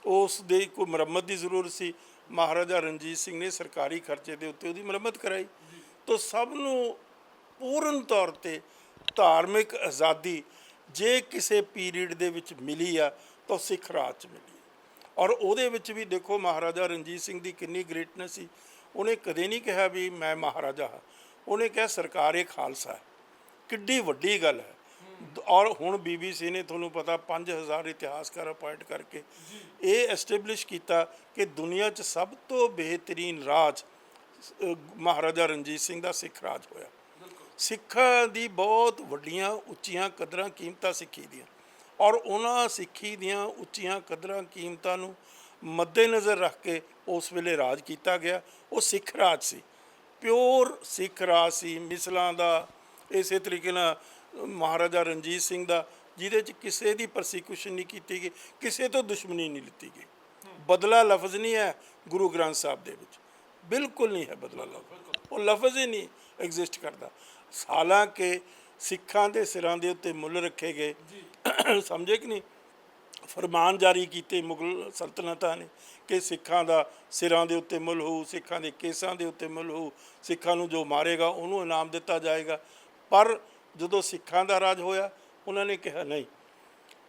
ਉਸ ਦੇ ਕੋਈ ਮੁਰੰਮਤ ਦੀ ਜ਼ਰੂਰਤ ਸੀ, ਮਹਾਰਾਜਾ ਰਣਜੀਤ ਸਿੰਘ ਨੇ ਸਰਕਾਰੀ ਖਰਚੇ ਦੇ ਉੱਤੇ ਉਹਦੀ ਮੁਰੰਮਤ ਕਰਾਈ। ਤਾਂ ਸਭ ਨੂੰ ਪੂਰਨ ਤੌਰ 'ਤੇ ਧਾਰਮਿਕ ਆਜ਼ਾਦੀ ਜੇ ਕਿਸੇ ਪੀਰੀਅਡ ਦੇ ਵਿੱਚ ਮਿਲੀ ਆ ਤਾਂ ਸਿੱਖ ਰਾਜ 'ਚ ਮਿਲੀ। ਔਰ ਉਹਦੇ ਵਿੱਚ ਵੀ ਦੇਖੋ ਮਹਾਰਾਜਾ ਰਣਜੀਤ ਸਿੰਘ ਦੀ ਕਿੰਨੀ ਗ੍ਰੇਟਨੈਸ ਸੀ। ਉਹਨੇ ਕਦੇ ਨਹੀਂ ਕਿਹਾ ਵੀ ਮੈਂ ਮਹਾਰਾਜਾ ਹਾਂ, ਉਹਨੇ ਕਿਹਾ ਸਰਕਾਰ ਇਹ ਖਾਲਸਾ ਹੈ। ਕਿੱਡੀ ਵੱਡੀ ਗੱਲ ਹੈ। ਔਰ ਹੁਣ BBC ਨੇ ਤੁਹਾਨੂੰ ਪਤਾ 5000 ਇਤਿਹਾਸਕਾਰ ਅਪਾਇੰਟ ਕਰਕੇ ਇਹ ਐਸਟੈਬਲਿਸ਼ ਕੀਤਾ ਕਿ ਦੁਨੀਆ 'ਚ ਸਭ ਤੋਂ ਬਿਹਤਰੀਨ ਰਾਜ ਮਹਾਰਾਜਾ ਰਣਜੀਤ ਸਿੰਘ ਦਾ ਸਿੱਖ ਰਾਜ ਹੋਇਆ। ਸਿੱਖਾਂ ਦੀ ਬਹੁਤ ਵੱਡੀਆਂ ਉੱਚੀਆਂ ਕਦਰਾਂ ਕੀਮਤਾਂ ਸਿੱਖੀ ਦੀਆਂ। ਔਰ ਉਹਨਾਂ ਸਿੱਖੀ ਦੀਆਂ ਉੱਚੀਆਂ ਕਦਰਾਂ ਕੀਮਤਾਂ ਨੂੰ ਮੱਦੇਨਜ਼ਰ ਰੱਖ ਕੇ ਉਸ ਵੇਲੇ ਰਾਜ ਕੀਤਾ ਗਿਆ। ਉਹ ਸਿੱਖ ਰਾਜ ਸੀ, ਪਿਓਰ ਸਿੱਖ ਰਾਜ ਸੀ, ਮਿਸਲਾਂ ਦਾ। ਇਸੇ ਤਰੀਕੇ ਨਾਲ ਮਹਾਰਾਜਾ ਰਣਜੀਤ ਸਿੰਘ ਦਾ, ਜਿਹਦੇ 'ਚ ਕਿਸੇ ਦੀ ਪ੍ਰਸੀਕਿਊਸ਼ਨ ਨਹੀਂ ਕੀਤੀ ਗਈ, ਕਿਸੇ ਤੋਂ ਦੁਸ਼ਮਣੀ ਨਹੀਂ ਲਿੱਤੀ ਗਈ। ਬਦਲਾ ਲਫ਼ਜ਼ ਨਹੀਂ ਹੈ ਗੁਰੂ ਗ੍ਰੰਥ ਸਾਹਿਬ ਦੇ ਵਿੱਚ, ਬਿਲਕੁਲ ਨਹੀਂ ਹੈ ਬਦਲਾ ਲਫ਼ਜ਼, ਉਹ ਲਫ਼ਜ਼ ਹੀ ਨਹੀਂ ਐਗਜ਼ਿਸਟ ਕਰਦਾ। ਹਾਲਾਂਕਿ ਸਿੱਖਾਂ ਦੇ ਸਿਰਾਂ ਦੇ ਉੱਤੇ ਮੁੱਲ ਰੱਖੇ ਗਏ, ਸਮਝੇ ਕਿ ਨਹੀਂ, ਫਰਮਾਨ ਜਾਰੀ ਕੀਤੇ ਮੁਗਲ ਸਲਤਨਤਾਂ ਨੇ ਕਿ ਸਿੱਖਾਂ ਦਾ ਸਿਰਾਂ ਦੇ ਉੱਤੇ ਮੁੱਲ ਹੋਊ, ਸਿੱਖਾਂ ਦੇ ਕੇਸਾਂ ਦੇ ਉੱਤੇ ਮੁੱਲ ਹੋਊ, ਸਿੱਖਾਂ ਨੂੰ ਜੋ ਮਾਰੇਗਾ ਉਹਨੂੰ ਇਨਾਮ ਦਿੱਤਾ ਜਾਏਗਾ। ਪਰ ਜਦੋਂ ਸਿੱਖਾਂ ਦਾ ਰਾਜ ਹੋਇਆ, ਉਹਨਾਂ ਨੇ ਕਿਹਾ ਨਹੀਂ,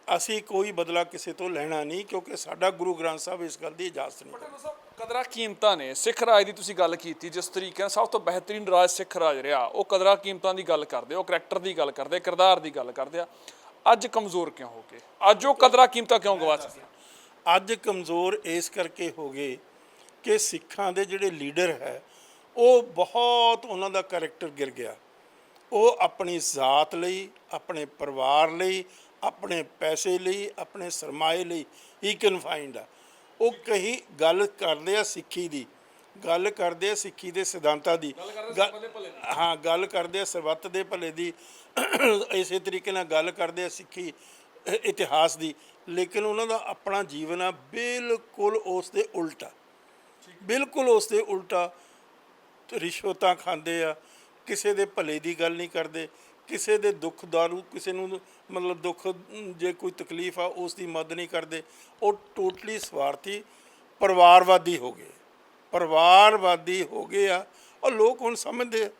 ਅਸੀਂ ਕੋਈ ਬਦਲਾ ਕਿਸੇ ਤੋਂ ਲੈਣਾ ਨਹੀਂ, ਕਿਉਂਕਿ ਸਾਡਾ ਗੁਰੂ ਗ੍ਰੰਥ ਸਾਹਿਬ ਇਸ ਗੱਲ ਦੀ ਇਜਾਜ਼ਤ ਨਹੀਂ ਦਿੰਦਾ। ਕਦਰਾਂ ਕੀਮਤਾਂ ਨੇ ਸਿੱਖ ਰਾਜ ਦੀ ਤੁਸੀਂ ਗੱਲ ਕੀਤੀ, ਜਿਸ ਤਰੀਕੇ ਨਾਲ ਸਭ ਤੋਂ ਬਿਹਤਰੀਨ ਰਾਜ ਸਿੱਖ ਰਾਜ ਰਿਹਾ, ਉਹ ਕਦਰਾਂ ਕੀਮਤਾਂ ਦੀ ਗੱਲ ਕਰਦੇ, ਉਹ ਕਰੈਕਟਰ ਦੀ ਗੱਲ ਕਰਦੇ, ਕਿਰਦਾਰ ਦੀ ਗੱਲ ਕਰਦੇ ਆ। ਅੱਜ ਕਮਜ਼ੋਰ ਕਿਉਂ ਹੋ ਗਏ? ਅੱਜ ਉਹ ਕਦਰਾਂ ਕੀਮਤਾਂ ਕਿਉਂ ਗਵਾ ਚੁੱਕੇ? ਅੱਜ ਕਮਜ਼ੋਰ ਇਸ ਕਰਕੇ ਹੋ ਗਏ ਕਿ ਸਿੱਖਾਂ ਦੇ ਜਿਹੜੇ ਲੀਡਰ ਹੈ, ਉਹ ਬਹੁਤ ਉਹਨਾਂ ਦਾ ਕਰੈਕਟਰ ਗਿਰ ਗਿਆ। ਉਹ ਆਪਣੀ ਜ਼ਾਤ ਲਈ, ਆਪਣੇ ਪਰਿਵਾਰ ਲਈ, ਆਪਣੇ ਪੈਸੇ ਲਈ, ਆਪਣੇ ਸਰਮਾਏ ਲਈ ਹੀ ਕਨਫਾਈਨਡ ਆ। ਉਹ ਕਹੀ ਗੱਲ ਕਰਦੇ ਆ ਸਿੱਖੀ ਦੀ, ਗੱਲ ਕਰਦੇ ਆ ਸਿੱਖੀ ਦੇ ਸਿਧਾਂਤਾਂ ਦੀ, ਹਾਂ ਗੱਲ ਕਰਦੇ ਆ ਸਰਬੱਤ ਦੇ ਭਲੇ ਦੀ, ਇਸੇ ਤਰੀਕੇ ਨਾਲ ਗੱਲ ਕਰਦੇ ਆ ਸਿੱਖੀ ਇਤਿਹਾਸ ਦੀ। ਲੇਕਿਨ ਉਹਨਾਂ ਦਾ ਆਪਣਾ ਜੀਵਨ ਆ ਬਿਲਕੁਲ ਉਸ ਦੇ ਉਲਟਾ, ਬਿਲਕੁਲ ਉਸ ਦੇ ਉਲਟਾ। ਰਿਸ਼ਵਤਾਂ ਖਾਂਦੇ ਆ, ਕਿਸੇ ਦੇ ਭਲੇ ਦੀ ਗੱਲ ਨਹੀਂ ਕਰਦੇ, ਕਿਸੇ ਦੇ ਦੁੱਖ ਦਾਰੂ, ਕਿਸੇ ਨੂੰ ਮਤਲਬ ਦੁੱਖ ਜੇ ਕੋਈ ਤਕਲੀਫ ਆ ਉਸ ਦੀ ਮਦਦ ਨਹੀਂ ਕਰਦੇ। ਉਹ ਟੋਟਲੀ ਸਵਾਰਥੀ ਪਰਿਵਾਰਵਾਦੀ ਹੋ ਗਏ, ਪਰਿਵਾਰਵਾਦੀ ਹੋ ਗਏ ਆ। ਔਰ ਲੋਕ ਹੁਣ ਸਮਝਦੇ ਆ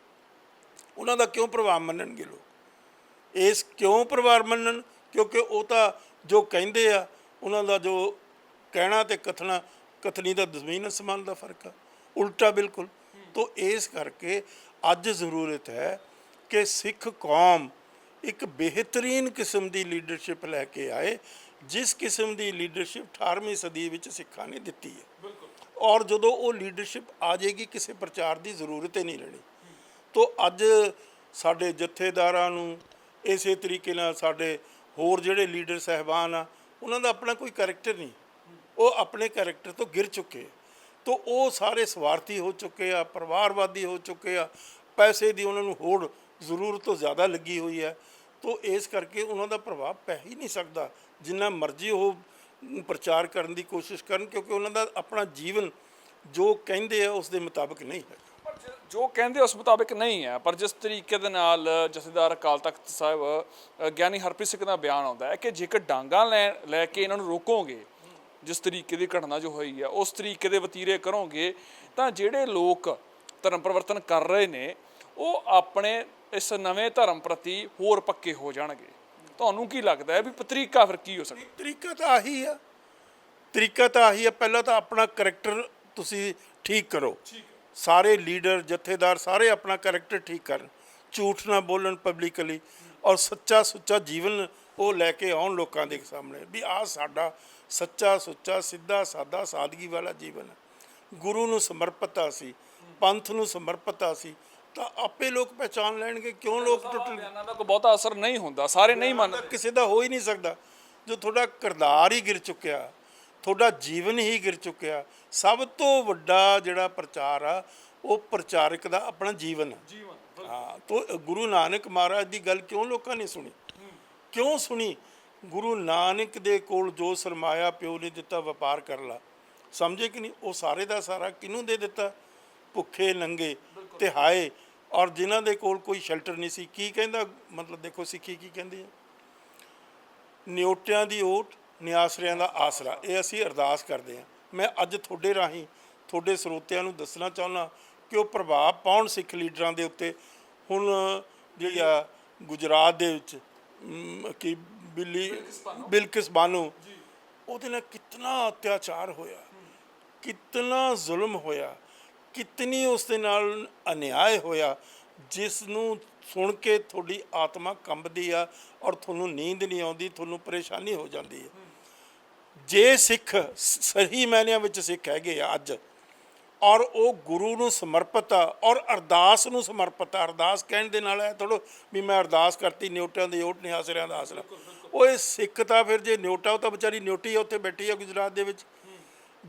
ਉਹਨਾਂ ਦਾ ਕਿਉਂ ਪ੍ਰਭਾਵ ਮੰਨਣਗੇ ਲੋਕ, ਇਸ ਕਿਉਂ ਪਰਿਵਾਰ ਮੰਨਣ? ਕਿਉਂਕਿ ਉਹ ਤਾਂ ਜੋ ਕਹਿੰਦੇ ਆ, ਉਹਨਾਂ ਦਾ ਜੋ ਕਹਿਣਾ ਤੇ ਕਥਨਾ, ਕਥਨੀ ਦਾ ਜ਼ਮੀਨ ਅਸਮਾਨ ਦਾ ਫਰਕ ਆ, ਉਲਟਾ ਬਿਲਕੁਲ। ਤੋ ਇਸ ਕਰਕੇ ਅੱਜ ਜ਼ਰੂਰਤ ਹੈ ਕਿ ਸਿੱਖ ਕੌਮ ਇੱਕ ਬਿਹਤਰੀਨ ਕਿਸਮ ਦੀ ਲੀਡਰਸ਼ਿਪ ਲੈ ਕੇ ਆਏ, ਜਿਸ ਕਿਸਮ ਦੀ ਲੀਡਰਸ਼ਿਪ 18ਵੀਂ ਸਦੀ ਵਿੱਚ ਸਿੱਖਾਂ ਨੇ ਦਿੱਤੀ ਹੈ। ਔਰ ਜਦੋਂ ਉਹ ਲੀਡਰਸ਼ਿਪ ਆ ਜਾਏਗੀ, ਕਿਸੇ ਪ੍ਰਚਾਰ ਦੀ ਜ਼ਰੂਰਤ ਹੀ ਨਹੀਂ ਰਹਿਣੀ। ਤੋ ਅੱਜ ਸਾਡੇ ਜਥੇਦਾਰਾਂ ਨੂੰ, ਇਸੇ ਤਰੀਕੇ ਨਾਲ ਸਾਡੇ ਹੋਰ ਜਿਹੜੇ ਲੀਡਰ ਸਾਹਿਬਾਨ ਆ, ਉਹਨਾਂ ਦਾ ਆਪਣਾ ਕੋਈ ਕਰੈਕਟਰ ਨਹੀਂ, ਉਹ ਆਪਣੇ ਕਰੈਕਟਰ ਤੋਂ ਗਿਰ ਚੁੱਕੇ। ਤੋ ਉਹ ਸਾਰੇ ਸਵਾਰਥੀ ਹੋ ਚੁੱਕੇ ਆ, ਪਰਿਵਾਰਵਾਦੀ ਹੋ ਚੁੱਕੇ ਆ, ਪੈਸੇ ਦੀ ਉਹਨਾਂ ਨੂੰ ਹੋੜ ਜ਼ਰੂਰਤ ਤੋਂ ਜ਼ਿਆਦਾ ਲੱਗੀ ਹੋਈ ਹੈ। ਤੋ ਇਸ ਕਰਕੇ ਉਹਨਾਂ ਦਾ ਪ੍ਰਭਾਵ ਪੈ ਹੀ ਨਹੀਂ ਸਕਦਾ, ਜਿੰਨਾ ਮਰਜ਼ੀ ਉਹ ਪ੍ਰਚਾਰ ਕਰਨ ਦੀ ਕੋਸ਼ਿਸ਼ ਕਰਨ, ਕਿਉਂਕਿ ਉਹਨਾਂ ਦਾ ਆਪਣਾ ਜੀਵਨ ਜੋ ਕਹਿੰਦੇ ਆ ਉਸ ਦੇ ਮੁਤਾਬਕ ਨਹੀਂ ਹੈ। ਜੋ ਕਹਿੰਦੇ ਉਸ ਮੁਤਾਬਿਕ ਨਹੀਂ ਹੈ। ਪਰ ਜਿਸ ਤਰੀਕੇ ਦੇ ਨਾਲ ਜਥੇਦਾਰ ਅਕਾਲ ਤਖਤ ਸਾਹਿਬ ਗਿਆਨੀ ਹਰਪ੍ਰੀਤ ਸਿੰਘ ਦਾ ਬਿਆਨ ਆਉਂਦਾ ਹੈ ਕਿ ਜੇਕਰ ਡਾਂਗਾ ਲੈ ਕੇ ਇਹਨਾਂ ਨੂੰ ਰੋਕੋਗੇ, ਜਿਸ ਤਰੀਕੇ ਦੀ ਘਟਨਾ ਜੋ ਹੋਈ ਹੈ ਉਸ ਤਰੀਕੇ ਦੇ ਵਤੀਰੇ ਕਰੋਗੇ, ਤਾਂ ਜਿਹੜੇ ਲੋਕ ਧਰਮ ਪਰਿਵਰਤਨ ਕਰ ਰਹੇ ਨੇ ਉਹ ਆਪਣੇ ਇਸ ਨਵੇਂ ਧਰਮ ਪ੍ਰਤੀ ਹੋਰ ਪੱਕੇ ਹੋ ਜਾਣਗੇ। ਤੁਹਾਨੂੰ ਕੀ ਲੱਗਦਾ ਹੈ ਵੀ ਤਰੀਕਾ ਫਿਰ ਕੀ ਹੋ ਸਕਦਾ? ਤਰੀਕਾ ਤਾਂ ਆਹੀ ਆ, ਤਰੀਕਾ ਤਾਂ ਆਹੀ ਆ। ਪਹਿਲਾਂ ਤਾਂ ਆਪਣਾ ਕਰੈਕਟਰ ਤੁਸੀਂ ਠੀਕ ਕਰੋ, ਸਾਰੇ ਲੀਡਰ ਜਥੇਦਾਰ ਸਾਰੇ ਆਪਣਾ ਕਰੈਕਟਰ ਠੀਕ ਕਰਨ, ਝੂਠ ਨਾ ਬੋਲਣ ਪਬਲਿਕਲੀ, ਔਰ ਸੱਚਾ ਸੁੱਚਾ ਜੀਵਨ ਉਹ ਲੈ ਕੇ ਆਉਣ ਲੋਕਾਂ ਦੇ ਸਾਹਮਣੇ ਵੀ ਆਹ ਸਾਡਾ ਸੱਚਾ ਸੁੱਚਾ ਸਿੱਧਾ ਸਾਦਾ ਸਾਦਗੀ ਵਾਲਾ ਜੀਵਨ ਹੈ, ਗੁਰੂ ਨੂੰ ਸਮਰਪਿਤ ਆ ਸੀ, ਪੰਥ ਨੂੰ ਸਮਰਪਿਤ ਆ ਸੀ। ਤਾਂ ਆਪੇ ਲੋਕ ਪਹਿਚਾਨ ਲੈਣਗੇ। ਕਿਉਂ ਲੋਕ ਬਿਆਨਾਂ ਦਾ ਕੋਈ ਬਹੁਤਾ ਅਸਰ ਨਹੀਂ ਹੁੰਦਾ, ਸਾਰੇ ਨਹੀਂ ਮੰਨਦੇ, ਕਿਸੇ ਦਾ ਹੋ ਹੀ ਨਹੀਂ ਸਕਦਾ। ਜੋ ਤੁਹਾਡਾ ਕਿਰਦਾਰ ਹੀ ਗਿਰ ਚੁੱਕਿਆ, ਤੁਹਾਡਾ ਜੀਵਨ ਹੀ ਗਿਰ ਚੁੱਕਿਆ। ਸਭ ਤੋਂ ਵੱਡਾ ਜਿਹੜਾ ਪ੍ਰਚਾਰ ਆ ਉਹ ਪ੍ਰਚਾਰਕ ਦਾ ਆਪਣਾ ਜੀਵਨ ਹੈ। ਹਾਂ, ਤੋ ਗੁਰੂ ਨਾਨਕ ਮਹਾਰਾਜ ਦੀ ਗੱਲ ਕਿਉਂ ਲੋਕਾਂ ਨੇ ਸੁਣੀ? ਕਿਉਂ ਸੁਣੀ? ਗੁਰੂ ਨਾਨਕ ਦੇ ਕੋਲ ਜੋ ਸਰਮਾਇਆ ਪਿਓ ਨੇ ਦਿੱਤਾ, ਵਪਾਰ ਕਰ ਲਾ, ਸਮਝੇ ਕਿ ਨਹੀਂ? ਉਹ ਸਾਰੇ ਦਾ ਸਾਰਾ ਕਿਹਨੂੰ ਦੇ ਦਿੱਤਾ? ਭੁੱਖੇ ਨੰਗੇ ਤੇ ਹਾਏ, ਔਰ ਜਿਨ੍ਹਾਂ ਦੇ ਕੋਲ ਕੋਈ ਸ਼ੈਲਟਰ ਨਹੀਂ ਸੀ। ਕੀ ਕਹਿੰਦਾ ਮਤਲਬ ਦੇਖੋ ਸਿੱਖੀ ਕੀ ਕਹਿੰਦੀ ਹੈ? ਨਿਓਟਿਆਂ ਦੀ ਓਟ, ਨਿਆਸਰਿਆਂ ਦਾ ਆਸਰਾ। ਇਹ ਅਸੀਂ ਅਰਦਾਸ ਕਰਦੇ ਹਾਂ। ਮੈਂ ਅੱਜ ਤੁਹਾਡੇ ਰਾਹੀਂ ਤੁਹਾਡੇ ਸਰੋਤਿਆਂ ਨੂੰ ਦੱਸਣਾ ਚਾਹੁੰਦਾ ਕਿ ਉਹ ਪ੍ਰਭਾਵ ਪਾਉਣ ਸਿੱਖ ਲੀਡਰਾਂ ਦੇ ਉੱਤੇ। ਹੁਣ ਜਿਹੜੀ ਆ ਗੁਜਰਾਤ ਦੇ ਵਿੱਚ ਕਿ ਬਿਲਕਿਸ ਬਾਨੋ, ਉਹਦੇ ਨਾਲ ਕਿਤਨਾ ਅਤਿਆਚਾਰ ਹੋਇਆ, ਕਿਤਨਾ ਜ਼ੁਲਮ ਹੋਇਆ, ਕਿਤਨੀ ਉਸ ਦੇ ਨਾਲ ਅਨਿਆਏ ਹੋਇਆ, ਜਿਸ ਨੂੰ ਸੁਣ ਕੇ ਤੁਹਾਡੀ ਆਤਮਾ ਕੰਬਦੀ ਆ ਔਰ ਤੁਹਾਨੂੰ ਨੀਂਦ ਨਹੀਂ ਆਉਂਦੀ, ਤੁਹਾਨੂੰ ਪਰੇਸ਼ਾਨੀ ਹੋ ਜਾਂਦੀ ਹੈ। ਜੇ ਸਿੱਖ ਸਹੀ ਮਾਇਨਿਆਂ ਵਿੱਚ ਸਿੱਖ ਹੈਗੇ ਆ ਅੱਜ, ਔਰ ਉਹ ਗੁਰੂ ਨੂੰ ਸਮਰਪਿਤ ਆ ਔਰ ਅਰਦਾਸ ਨੂੰ ਸਮਰਪਿਤ ਆ। ਅਰਦਾਸ ਕਹਿਣ ਦੇ ਨਾਲ ਹੈ ਥੋੜ੍ਹਾ ਵੀ ਮੈਂ ਅਰਦਾਸ ਕਰਤੀ ਨਿਓਟਿਆਂ ਦੀ ਓਟ ਨੇ ਆਸਰਿਆਂ ਦਾ ਆਸਰਾ। ਉਹ ਇਹ ਸਿੱਖ ਤਾਂ ਫਿਰ ਜੇ ਨਿਓਟਾ ਉਹ ਤਾਂ ਵਿਚਾਰੀ ਨਿਓਟੀ ਆ ਉੱਥੇ ਬੈਠੀ ਆ ਗੁਜਰਾਤ ਦੇ ਵਿੱਚ।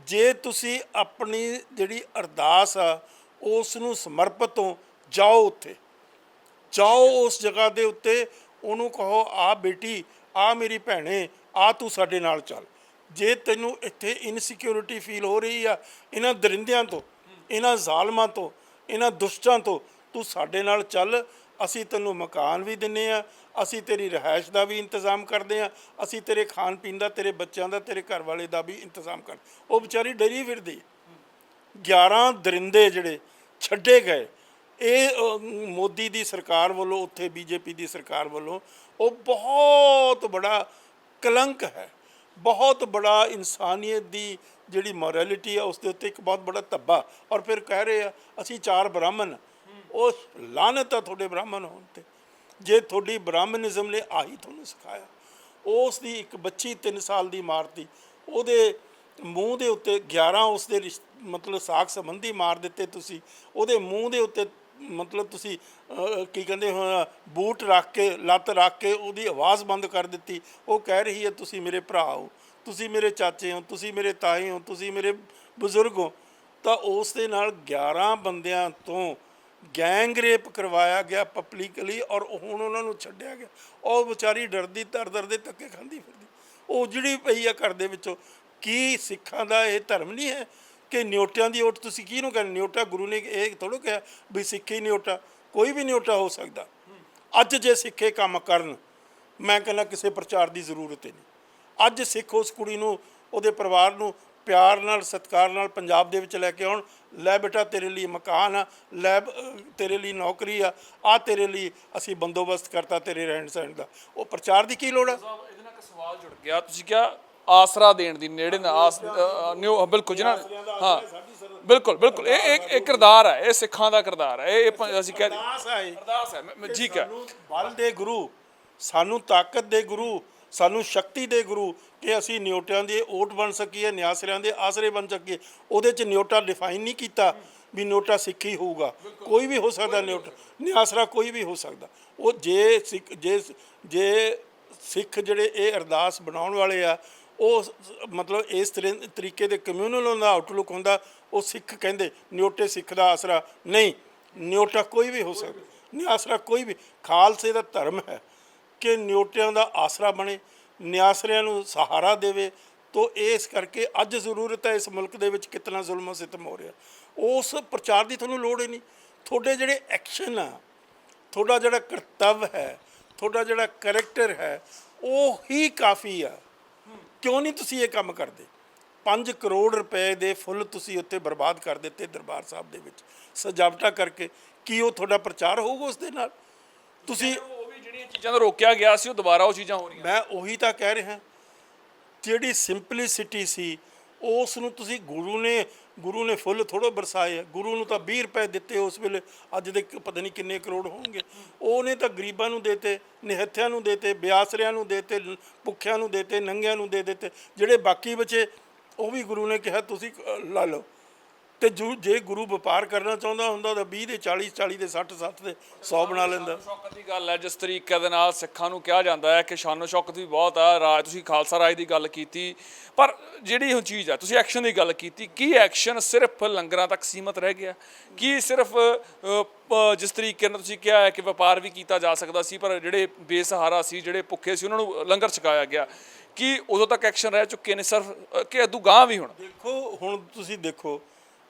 ਜੇ ਤੁਸੀਂ ਆਪਣੀ ਜਿਹੜੀ ਅਰਦਾਸ ਆ ਉਸ ਨੂੰ ਸਮਰਪਿਤ ਹੋ ਜਾਓ, ਉੱਥੇ ਜਾਓ ਉਸ ਜਗ੍ਹਾ ਦੇ ਉੱਤੇ ਉਹਨੂੰ ਕਹੋ ਆ ਬੇਟੀ ਆ ਮੇਰੀ ਭੈਣੇ ਆ ਤੂੰ ਸਾਡੇ ਨਾਲ ਚੱਲ। ਜੇ ਤੈਨੂੰ ਇੱਥੇ ਇਨਸਿਕਿਉਰਿਟੀ ਫੀਲ ਹੋ ਰਹੀ ਆ ਇਹਨਾਂ ਦਰਿੰਦਿਆਂ ਤੋਂ, ਇਹਨਾਂ ਜ਼ਾਲਮਾਂ ਤੋਂ, ਇਹਨਾਂ ਦੁਸ਼ਟਾਂ ਤੋਂ, ਤੂੰ ਸਾਡੇ ਨਾਲ ਚੱਲ। ਅਸੀਂ ਤੈਨੂੰ ਮਕਾਨ ਵੀ ਦਿੰਦੇ ਹਾਂ, ਅਸੀਂ ਤੇਰੀ ਰਿਹਾਇਸ਼ ਦਾ ਵੀ ਇੰਤਜ਼ਾਮ ਕਰਦੇ ਹਾਂ, ਅਸੀਂ ਤੇਰੇ ਖਾਣ ਪੀਣ ਦਾ, ਤੇਰੇ ਬੱਚਿਆਂ ਦਾ, ਤੇਰੇ ਘਰ ਵਾਲੇ ਦਾ ਵੀ ਇੰਤਜ਼ਾਮ ਕਰ। ਉਹ ਵਿਚਾਰੀ ਡਰੀ ਫਿਰਦੀ। 11 ਦਰਿੰਦੇ ਜਿਹੜੇ ਛੱਡੇ ਗਏ ਇਹ ਮੋਦੀ ਦੀ ਸਰਕਾਰ ਵੱਲੋਂ, ਉੱਥੇ ਬੀਜੇਪੀ ਦੀ ਸਰਕਾਰ ਵੱਲੋਂ, ਉਹ ਬਹੁਤ ਬੜਾ ਕਲੰਕ ਹੈ, ਬਹੁਤ ਬੜਾ ਇਨਸਾਨੀਅਤ ਦੀ ਜਿਹੜੀ ਮੋਰੈਲਿਟੀ ਆ ਉਸ ਦੇ ਉੱਤੇ ਇੱਕ ਬਹੁਤ ਬੜਾ ਧੱਬਾ। ਔਰ ਫਿਰ ਕਹਿ ਰਹੇ ਆ ਅਸੀਂ 4 ਬ੍ਰਾਹਮਣ। ਉਹ ਲਾਨਤ ਆ ਤੁਹਾਡੇ ਬ੍ਰਾਹਮਣ ਹੋਣ 'ਤੇ। ਜੇ ਤੁਹਾਡੀ ਬ੍ਰਾਹਮਣਿਜ਼ਮ ਨੇ ਆਹੀ ਤੁਹਾਨੂੰ ਸਿਖਾਇਆ। ਉਸ ਦੀ ਇੱਕ ਬੱਚੀ 3 ਸਾਲ ਦੀ ਮਾਰਤੀ, ਉਹਦੇ ਮੂੰਹ ਦੇ ਉੱਤੇ 11 ਉਸ ਦੇ ਮਤਲਬ ਸਾਕ ਸੰਬੰਧੀ ਮਾਰ ਦਿੱਤੇ ਤੁਸੀਂ। ਉਹਦੇ ਮੂੰਹ ਦੇ ਉੱਤੇ ਮਤਲਬ ਤੁਸੀਂ ਕੀ ਕਹਿੰਦੇ ਹੁਣ ਬੂਟ ਰੱਖ ਕੇ, ਲੱਤ ਰੱਖ ਕੇ ਉਹਦੀ ਆਵਾਜ਼ ਬੰਦ ਕਰ ਦਿੱਤੀ। ਉਹ ਕਹਿ ਰਹੀ ਹੈ ਤੁਸੀਂ ਮੇਰੇ ਭਰਾ ਹੋ, ਤੁਸੀਂ ਮੇਰੇ ਚਾਚੇ ਹੋ, ਤੁਸੀਂ ਮੇਰੇ ਤਾਏ ਹੋ, ਤੁਸੀਂ ਮੇਰੇ ਬਜ਼ੁਰਗ ਹੋ। ਤਾਂ ਉਸ ਦੇ ਨਾਲ 11 ਬੰਦਿਆਂ ਤੋਂ ਗੈਂਗ ਰੇਪ ਕਰਵਾਇਆ ਗਿਆ ਪਬਲਿਕਲੀ ਔਰ ਹੁਣ ਉਹਨਾਂ ਨੂੰ ਛੱਡਿਆ ਗਿਆ। ਉਹ ਵਿਚਾਰੀ ਡਰਦੀ ਦਰ ਦੇ ਧੱਕੇ ਖਾਂਦੀ ਫਿਰਦੀ, ਉਹ ਜਿਹੜੀ ਪਈ ਆ ਘਰ ਦੇ ਵਿੱਚੋਂ। ਕੀ ਸਿੱਖਾਂ ਦਾ ਇਹ ਧਰਮ ਨਹੀਂ ਹੈ ਕਿ ਨਿਓਟਿਆਂ ਦੀ ਓਟ? ਤੁਸੀਂ ਕਿਹਨੂੰ ਕਹਿੰਦੇ ਨਿਓਟਾ? ਗੁਰੂ ਨੇ ਇਹ ਥੋੜ੍ਹਾ ਕਿਹਾ ਵੀ ਸਿੱਖ ਹੀ ਨਿਓਟਾ, ਕੋਈ ਵੀ ਨਿਓਟਾ ਹੋ ਸਕਦਾ। ਅੱਜ ਜੇ ਸਿੱਖ ਇਹ ਕੰਮ ਕਰਨ, ਮੈਂ ਕਹਿੰਦਾ ਕਿਸੇ ਪ੍ਰਚਾਰ ਦੀ ਜ਼ਰੂਰਤ ਹੀ ਨਹੀਂ। ਅੱਜ ਸਿੱਖ ਉਸ ਕੁੜੀ ਨੂੰ, ਉਹਦੇ ਪਰਿਵਾਰ ਨੂੰ ਪਿਆਰ ਨਾਲ, ਸਤਿਕਾਰ ਨਾਲ ਪੰਜਾਬ ਦੇ ਵਿੱਚ ਲੈ ਕੇ ਆਉਣ। ਲੈ ਬੇਟਾ ਤੇਰੇ ਲਈ ਮਕਾਨ ਆ, ਲੈ ਤੇਰੇ ਲਈ ਨੌਕਰੀ ਆ, ਆ ਤੇਰੇ ਲਈ ਅਸੀਂ ਬੰਦੋਬਸਤ ਕਰਤਾ ਤੇਰੇ ਰਹਿਣ ਸਹਿਣ ਦਾ। ਉਹ ਪ੍ਰਚਾਰ ਦੀ ਕੀ ਲੋੜ ਆ? ਇਹਦੇ ਨਾਲ ਇੱਕ ਸਵਾਲ ਜੁੜ ਗਿਆ, ਤੁਸੀਂ ਕਿਹਾ ਆਸਰਾ ਦੇਣ ਦੀ, ਨੇੜੇ ਨਾ ਆਸ ਨਿਓ, ਬਿਲਕੁਲ ਜਿਹਨਾਂ ਹਾਂ ਬਿਲਕੁਲ ਬਿਲਕੁਲ ਇਹ ਕਿਰਦਾਰ ਹੈ, ਇਹ ਸਿੱਖਾਂ ਦਾ ਕਿਰਦਾਰ ਹੈ। ਇਹ ਅਸੀਂ ਕਹਿ ਅਰਦਾਸ ਹੈ ਠੀਕ ਹੈ। ਬਲ ਦੇ ਗੁਰੂ, ਸਾਨੂੰ ਤਾਕਤ ਦੇ ਗੁਰੂ, ਸਾਨੂੰ ਸ਼ਕਤੀ ਦੇ ਗੁਰੂ ਕਿ ਅਸੀਂ ਨਿਓਟਿਆਂ ਦੇ ਓਟ ਬਣ ਸਕੀਏ, ਨਿਆਸਰਿਆਂ ਦੇ ਆਸਰੇ ਬਣ ਸਕੀਏ। ਉਹਦੇ 'ਚ ਨਿਓਟਾ ਡਿਫਾਈਨ ਨਹੀਂ ਕੀਤਾ ਵੀ ਨਿਓਟਾ ਸਿੱਖ ਹੀ ਹੋਊਗਾ, ਕੋਈ ਵੀ ਹੋ ਸਕਦਾ ਨਿਓਟਾ, ਨਿਆਸਰਾ ਕੋਈ ਵੀ ਹੋ ਸਕਦਾ। ਉਹ ਜੇ ਸਿੱਖ ਜਿਹੜੇ ਇਹ ਅਰਦਾਸ ਬਣਾਉਣ ਵਾਲੇ ਆ, ਉਹ ਮਤਲਬ ਇਸ ਤਰੀਕੇ ਦੇ ਕਮਿਊਨਲ ਉਹਦਾ ਆਊਟਲੁੱਕ ਹੁੰਦਾ। ਉਹ ਸਿੱਖ ਕਹਿੰਦੇ ਨਿਓਟੇ ਸਿੱਖ ਦਾ ਆਸਰਾ ਨਹੀਂ, ਨਿਓਟਾ ਕੋਈ ਵੀ ਹੋ ਸਕਦਾ, ਨਿਆਸਰਾ ਕੋਈ ਵੀ। ਖਾਲਸੇ ਦਾ ਧਰਮ ਹੈ ਕਿ ਨਿਓਟਿਆਂ ਦਾ ਆਸਰਾ ਬਣੇ, ਨਿਆਸਰਿਆਂ ਨੂੰ ਸਹਾਰਾ ਦੇਵੇ। ਤੋ ਇਸ ਕਰਕੇ ਅੱਜ ਜ਼ਰੂਰਤ ਹੈ ਇਸ ਮੁਲਕ ਦੇ ਵਿੱਚ ਕਿਤਨਾ ਜ਼ੁਲਮ ਸਿਤਮ ਹੋ ਰਿਹਾ। ਉਸ ਪ੍ਰਚਾਰ ਦੀ ਤੁਹਾਨੂੰ ਲੋੜ ਹੀ ਨਹੀਂ। ਤੁਹਾਡੇ ਜਿਹੜੇ ਐਕਸ਼ਨ ਆ, ਤੁਹਾਡਾ ਜਿਹੜਾ ਕਰਤੱਵ ਹੈ, ਤੁਹਾਡਾ ਜਿਹੜਾ ਕਰੈਕਟਰ ਹੈ, ਉਹ ਹੀ ਕਾਫੀ ਆ। ਕਿਉਂ ਨਹੀਂ ਤੁਸੀਂ ਇਹ ਕੰਮ ਕਰਦੇ? 5 ਕਰੋੜ ਰੁਪਏ ਦੇ ਫੁੱਲ ਤੁਸੀਂ ਉੱਤੇ ਬਰਬਾਦ ਕਰ ਦਿੱਤੇ ਦਰਬਾਰ ਸਾਹਿਬ ਦੇ ਵਿੱਚ ਸਜਾਵਟਾਂ ਕਰਕੇ। ਕੀ ਉਹ ਤੁਹਾਡਾ ਪ੍ਰਚਾਰ ਹੋਊਗਾ ਉਸ ਦੇ ਨਾਲ? ਤੁਸੀਂ ਉਹ ਵੀ ਜਿਹੜੀਆਂ ਚੀਜ਼ਾਂ ਤੋਂ ਰੋਕਿਆ ਗਿਆ ਸੀ ਉਹ ਦੁਬਾਰਾ ਉਹ ਚੀਜ਼ਾਂ ਹੋ ਰਹੀਆਂ। ਮੈਂ ਉਹੀ ਤਾਂ ਕਹਿ ਰਿਹਾ, ਜਿਹੜੀ ਸਿੰਪਲਿਸਿਟੀ ਸੀ ਉਸ ਨੂੰ ਤੁਸੀਂ, ਗੁਰੂ ਨੇ ਫੁੱਲ ਥੋੜ੍ਹਾ ਬਰਸਾਏ ਆ। ਗੁਰੂ ਨੂੰ ਤਾਂ 20 ਰੁਪਏ ਦਿੱਤੇ ਉਸ ਵੇਲੇ, ਅੱਜ ਦੇ ਪਤਾ ਨਹੀਂ ਕਿੰਨੇ ਕਰੋੜ ਹੋਣਗੇ। ਉਹਨੇ ਤਾਂ ਗਰੀਬਾਂ ਨੂੰ ਦੇਤੇ, ਨਿਹੱਥਿਆਂ ਨੂੰ ਦੇਤੇ, ਬਿਆਸਰਿਆਂ ਨੂੰ ਦੇਤੇ, ਭੁੱਖਿਆਂ ਨੂੰ ਦੇਤੇ, ਨੰਗਿਆਂ ਨੂੰ ਦੇ ਦਿੱਤੇ। ਜਿਹੜੇ ਬਾਕੀ ਬਚੇ ਉਹ ਵੀ ਗੁਰੂ ਨੇ ਕਿਹਾ ਤੁਸੀਂ ਲਾ ਲਓ। ਤੇ ਜੇ ਗੁਰੂ ਵਪਾਰ ਕਰਨਾ ਚਾਹੁੰਦਾ ਹੁੰਦਾ ਤਾਂ 20 ਦੇ 40, 40 ਦੇ 60, 60 ਦੇ 100 ਬਣਾ ਲੈਂਦਾ। ਸ਼ੌਕਤ ਦੀ ਗੱਲ ਹੈ, ਜਿਸ ਤਰੀਕੇ ਦੇ ਨਾਲ ਸਿੱਖਾਂ ਨੂੰ ਕਿਹਾ ਜਾਂਦਾ ਹੈ ਕਿ ਸ਼ਾਨੋ ਸ਼ੌਕਤ ਵੀ ਬਹੁਤ ਆ। ਰਾਜ, ਤੁਸੀਂ ਖਾਲਸਾ ਰਾਜ ਦੀ ਗੱਲ ਕੀਤੀ, ਪਰ ਜਿਹੜੀ ਉਹ ਚੀਜ਼ ਹੈ, ਤੁਸੀਂ ਐਕਸ਼ਨ ਦੀ ਗੱਲ ਕੀਤੀ, ਕੀ ਐਕਸ਼ਨ ਸਿਰਫ ਲੰਗਰਾਂ ਤੱਕ ਸੀਮਤ ਰਹਿ ਗਿਆ? ਕੀ ਸਿਰਫ ਜਿਸ ਤਰੀਕੇ ਨਾਲ ਤੁਸੀਂ ਕਿਹਾ ਹੈ ਕਿ ਵਪਾਰ ਵੀ ਕੀਤਾ ਜਾ ਸਕਦਾ ਸੀ, ਪਰ ਜਿਹੜੇ ਬੇਸਹਾਰਾ ਸੀ, ਜਿਹੜੇ ਭੁੱਖੇ ਸੀ, ਉਹਨਾਂ ਨੂੰ ਲੰਗਰ ਛਕਾਇਆ ਗਿਆ? ਕੀ ਉਦੋਂ ਤੱਕ ਐਕਸ਼ਨ ਰਹਿ ਚੁੱਕੇ ਨੇ ਸਿਰਫ ਕਿ ਅੱਗੋਂ ਗਾਂਹ ਵੀ? ਹੁਣ ਦੇਖੋ, ਹੁਣ ਤੁਸੀਂ ਦੇਖੋ,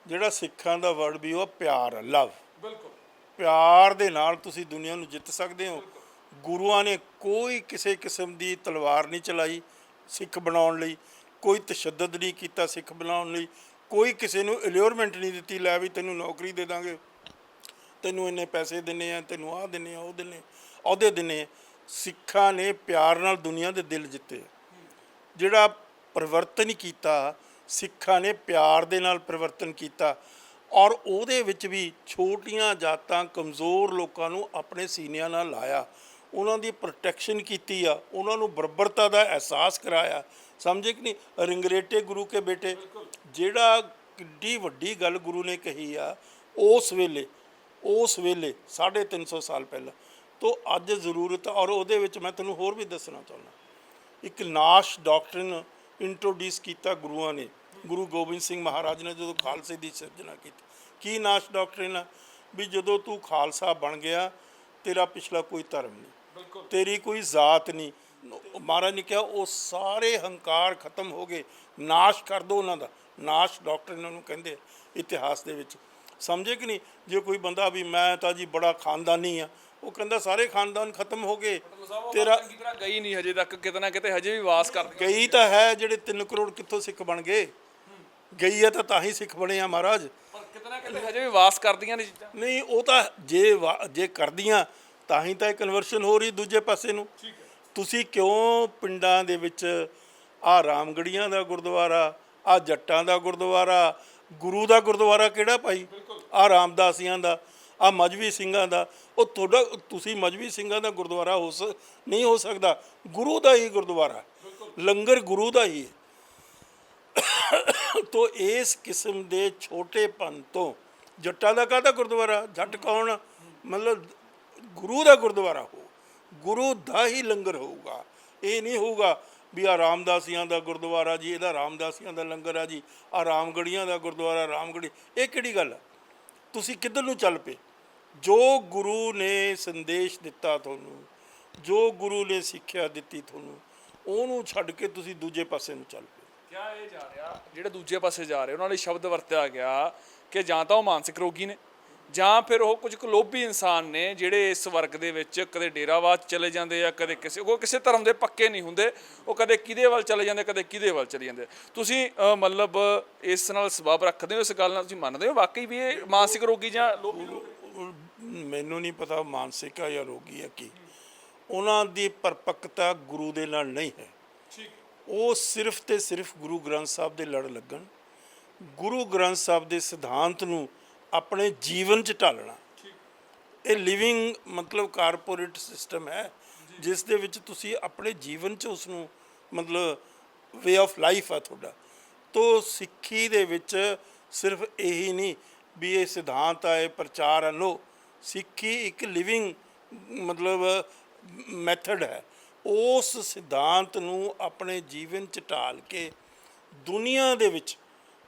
ਜਿਹੜਾ ਸਿੱਖਾਂ ਦਾ ਵਰਡ ਵੀ ਉਹ ਪਿਆਰ, ਲਵ। ਬਿਲਕੁਲ ਪਿਆਰ ਦੇ ਨਾਲ ਤੁਸੀਂ ਦੁਨੀਆ ਨੂੰ ਜਿੱਤ ਸਕਦੇ ਹੋ। ਗੁਰੂਆਂ ਨੇ ਕੋਈ ਕਿਸੇ ਕਿਸਮ ਦੀ ਤਲਵਾਰ ਨਹੀਂ ਚਲਾਈ ਸਿੱਖ ਬਣਾਉਣ ਲਈ, ਕੋਈ ਤਸ਼ੱਦਦ ਨਹੀਂ ਕੀਤਾ ਸਿੱਖ ਬਣਾਉਣ ਲਈ, ਕੋਈ ਕਿਸੇ ਨੂੰ ਅਲਿਓਰਮੈਂਟ ਨਹੀਂ ਦਿੱਤੀ ਲੈ ਵੀ ਤੈਨੂੰ ਨੌਕਰੀ ਦੇ ਦਾਂਗੇ, ਤੈਨੂੰ ਇੰਨੇ ਪੈਸੇ ਦਿੰਨੇ ਆ, ਤੈਨੂੰ ਆਹ ਦਿੰਨੇ ਆ, ਉਹ ਦਿੰਨੇ, ਅਹੁਦੇ ਦਿੰਨੇ। ਸਿੱਖਾਂ ਨੇ ਪਿਆਰ ਨਾਲ ਦੁਨੀਆ ਦੇ ਦਿਲ ਜਿੱਤੇ। ਜਿਹੜਾ ਪਰਿਵਰਤਨ ਕੀਤਾ, ਸਿੱਖਾਂ ਨੇ ਪਿਆਰ ਦੇ ਨਾਲ ਪਰਿਵਰਤਨ ਕੀਤਾ। ਔਰ ਉਹਦੇ ਵਿੱਚ ਵੀ ਛੋਟੀਆਂ ਜਾਤਾਂ, ਕਮਜ਼ੋਰ ਲੋਕਾਂ ਨੂੰ ਆਪਣੇ ਸੀਨਿਆਂ ਨਾਲ ਲਾਇਆ, ਉਹਨਾਂ ਦੀ ਪ੍ਰੋਟੈਕਸ਼ਨ ਕੀਤੀ ਆ, ਉਹਨਾਂ ਨੂੰ ਬਰਾਬਰਤਾ ਦਾ ਅਹਿਸਾਸ ਕਰਾਇਆ। ਸਮਝੇ ਕਿ ਨਹੀਂ? ਰਿੰਗਰੇਟੇ ਗੁਰੂ ਕੇ ਬੇਟੇ। ਜਿਹੜਾ ਕਿੱਡੀ ਵੱਡੀ ਗੱਲ ਗੁਰੂ ਨੇ ਕਹੀ ਆ ਉਸ ਵੇਲੇ 350 ਸਾਲ ਪਹਿਲਾਂ ਤੋਂ ਅੱਜ ਜ਼ਰੂਰਤ। ਔਰ ਉਹਦੇ ਵਿੱਚ ਮੈਂ ਤੁਹਾਨੂੰ ਹੋਰ ਵੀ ਦੱਸਣਾ ਚਾਹੁੰਦਾ, ਇੱਕ ਨਾਸ਼ ਡਾਕਟਰਿਨ ਇੰਟਰੋਡਿਊਸ ਕੀਤਾ ਗੁਰੂਆਂ ਨੇ, ਗੁਰੂ ਗੋਬਿੰਦ ਸਿੰਘ ਮਹਾਰਾਜ ਨੇ ਜਦੋਂ ਖਾਲਸੇ ਦੀ ਸਿਰਜਣਾ ਕੀਤੀ। ਕੀ ਨਾਸ਼ ਡਾਕਟਰਿਨ ਆ? ਵੀ ਜਦੋਂ ਤੂੰ ਖਾਲਸਾ ਬਣ ਗਿਆ ਤੇਰਾ ਪਿਛਲਾ ਕੋਈ ਧਰਮ ਨਹੀਂ, ਤੇਰੀ ਕੋਈ ਜ਼ਾਤ ਨਹੀਂ। ਮਹਾਰਾਜ ਨੇ ਕਿਹਾ ਉਹ ਸਾਰੇ ਹੰਕਾਰ ਖਤਮ ਹੋ ਗਏ, ਨਾਸ਼ ਕਰ ਦਿਓ ਉਹਨਾਂ ਦਾ। ਨਾਸ਼ ਡਾਕਟਰਿਨ ਉਹਨੂੰ ਕਹਿੰਦੇ ਇਤਿਹਾਸ ਦੇ ਵਿੱਚ, ਸਮਝੇ ਕਿ ਨਹੀਂ? ਜੇ ਕੋਈ ਬੰਦਾ ਵੀ ਮੈਂ ਤਾਂ ਜੀ ਬੜਾ ਖਾਨਦਾਨੀ ਆ, ਉਹ ਕਹਿੰਦਾ ਸਾਰੇ ਖਾਨਦਾਨ ਖਤਮ ਹੋ ਗਏ, ਤੇਰਾ ਚੰਗੀ ਤਰ੍ਹਾਂ ਗਈ ਨਹੀਂ ਹਜੇ ਤੱਕ, ਕਿਤੇ ਨਾ ਕਿਤੇ ਹਜੇ ਵੀ ਵਾਸ ਕਰਦੀ। ਗਈ ਤਾਂ ਹੈ, ਜਿਹੜੇ 3 ਕਰੋੜ ਕਿੱਥੋਂ ਸਿੱਖ ਬਣ ਗਏ? ਗਈ ਹੈ ਤਾਂ ਹੀ ਸਿੱਖ ਬਣੇ ਆ ਮਹਾਰਾਜ। ਪਰ ਕਿਤੇ ਨਾ ਕਿਤੇ ਹਜੇ ਵੀ ਵਾਸ ਕਰਦੀਆਂ ਨੇ ਚੀਜ਼ਾਂ। ਨਹੀਂ, ਉਹ ਤਾਂ ਜੇ ਕਰਦੀਆਂ ਤਾਂ ਹੀ ਤਾਂ ਇਹ ਕਨਵਰਸ਼ਨ ਹੋ ਰਹੀ ਦੂਜੇ ਪਾਸੇ ਨੂੰ। ਤੁਸੀਂ ਕਿਉਂ ਪਿੰਡਾਂ ਦੇ ਵਿੱਚ ਆਹ ਰਾਮਗੜੀਆਂ ਦਾ ਗੁਰਦੁਆਰਾ, ਆਹ ਜੱਟਾਂ ਦਾ ਗੁਰਦੁਆਰਾ, ਗੁਰੂ ਦਾ ਗੁਰਦੁਆਰਾ ਕਿਹੜਾ ਭਾਈ? ਆਹ ਰਾਮਦਾਸੀਆਂ ਦਾ, ਆਹ ਮਜ਼੍ਹਬੀ ਸਿੰਘਾਂ ਦਾ। ਉਹ ਤੁਹਾਡਾ, ਤੁਸੀਂ ਮਜ਼੍ਹਬੀ ਸਿੰਘਾਂ ਦਾ ਗੁਰਦੁਆਰਾ ਨਹੀਂ ਹੋ ਸਕਦਾ, ਗੁਰੂ ਦਾ ਹੀ ਗੁਰਦੁਆਰਾ, ਲੰਗਰ ਗੁਰੂ ਦਾ ਹੀ ਹੈ। ਤੋ ਇਸ ਕਿਸਮ ਦੇ ਛੋਟੇਪਨ ਤੋਂ ਜੱਟਾਂ ਦਾ ਕਾਹਦਾ ਗੁਰਦੁਆਰਾ? ਜੱਟ ਕੌਣ? ਮਤਲਬ ਗੁਰੂ ਦਾ ਗੁਰਦੁਆਰਾ ਹੋ, ਗੁਰੂ ਦਾ ਹੀ ਲੰਗਰ ਹੋਊਗਾ। ਇਹ ਨਹੀਂ ਹੋਊਗਾ ਵੀ ਆਹ ਰਾਮਦਾਸੀਆਂ ਦਾ ਗੁਰਦੁਆਰਾ ਜੀ, ਇਹਦਾ ਰਾਮਦਾਸੀਆਂ ਦਾ ਲੰਗਰ ਆ ਜੀ, ਆਹ ਰਾਮਗੜੀਆਂ ਦਾ ਗੁਰਦੁਆਰਾ ਰਾਮਗੜੀ। ਇਹ ਕਿਹੜੀ ਗੱਲ ਆ? ਤੁਸੀਂ ਕਿੱਧਰ ਨੂੰ ਚੱਲ ਪਏ? ਜੋ ਗੁਰੂ ਨੇ ਸੰਦੇਸ਼ ਦਿੱਤਾ ਤੁਹਾਨੂੰ, ਜੋ ਗੁਰੂ ਨੇ ਸਿੱਖਿਆ ਦਿੱਤੀ ਤੁਹਾਨੂੰ, ਉਹਨੂੰ ਛੱਡ ਕੇ ਤੁਸੀਂ ਦੂਜੇ ਪਾਸੇ ਨੂੰ ਚੱਲ ਪਏ। ਕਿਆ ਇਹ ਜਾ ਰਿਹਾ ਜਿਹੜੇ ਦੂਜੇ ਪਾਸੇ ਜਾ ਰਹੇ ਉਹਨਾਂ ਲਈ ਸ਼ਬਦ ਵਰਤਿਆ ਗਿਆ ਕਿ ਜਾਂ ਤਾਂ ਉਹ ਮਾਨਸਿਕ ਰੋਗੀ ਨੇ, ਜਾਂ ਫਿਰ ਉਹ ਕੁਝ ਕੁ ਲੋਭੀ ਇਨਸਾਨ ਨੇ ਜਿਹੜੇ ਇਸ ਵਰਗ ਦੇ ਵਿੱਚ ਕਦੇ ਡੇਰਾਵਾਦ ਚਲੇ ਜਾਂਦੇ ਆ, ਕਦੇ ਕਿਸੇ ਧਰਮ ਦੇ ਪੱਕੇ ਨਹੀਂ ਹੁੰਦੇ, ਉਹ ਕਦੇ ਕਿਹਦੇ ਵੱਲ ਚਲੇ ਜਾਂਦੇ, ਕਦੇ ਕਿਹਦੇ ਵੱਲ ਚਲੇ ਜਾਂਦੇ। ਤੁਸੀਂ ਮਤਲਬ ਇਸ ਨਾਲ ਸਬਬ ਰੱਖਦੇ ਹੋ, ਇਸ ਗੱਲ ਨਾਲ ਤੁਸੀਂ ਮੰਨਦੇ ਹੋ ਵਾਕਈ ਵੀ ਇਹ ਮਾਨਸਿਕ ਰੋਗੀ ਜਾਂ ਲੋਭੀ? ਮੈਨੂੰ ਨਹੀਂ ਪਤਾ ਮਾਨਸਿਕ ਆ ਜਾਂ ਰੋਗੀ ਆ ਕੀ। ਉਹਨਾਂ ਦੀ ਪਰਪੱਕਤਾ ਗੁਰੂ ਦੇ ਨਾਲ ਨਹੀਂ ਹੈ। ਉਹ ਸਿਰਫ ਤੇ ਸਿਰਫ ਗੁਰੂ ਗ੍ਰੰਥ ਸਾਹਿਬ ਦੇ ਲੜ ਲੱਗਣ, ਗੁਰੂ ਗ੍ਰੰਥ ਸਾਹਿਬ ਦੇ ਸਿਧਾਂਤ ਨੂੰ ਆਪਣੇ ਜੀਵਨ 'ਚ ਢਾਲਣਾ। ਇਹ ਲਿਵਿੰਗ ਮਤਲਬ ਕਾਰਪੋਰੇਟ ਸਿਸਟਮ ਹੈ ਜਿਸ ਦੇ ਵਿੱਚ ਤੁਸੀਂ ਆਪਣੇ ਜੀਵਨ 'ਚ ਉਸ ਨੂੰ ਮਤਲਬ ਵੇ ਆਫ ਲਾਈਫ ਆ ਤੁਹਾਡਾ। ਤੋ ਸਿੱਖੀ ਦੇ ਵਿੱਚ ਸਿਰਫ ਇਹੀ ਨਹੀਂ ਵੀ ਇਹ ਸਿਧਾਂਤ ਆ, ਇਹ ਪ੍ਰਚਾਰ ਆ, ਲੋ ਸਿੱਖੀ ਇੱਕ ਲਿਵਿੰਗ ਮਤਲਬ ਮੈਥਡ ਹੈ। ਉਸ ਸਿਧਾਂਤ ਨੂੰ ਆਪਣੇ ਜੀਵਨ 'ਚ ਢਾਲ ਕੇ ਦੁਨੀਆ ਦੇ ਵਿੱਚ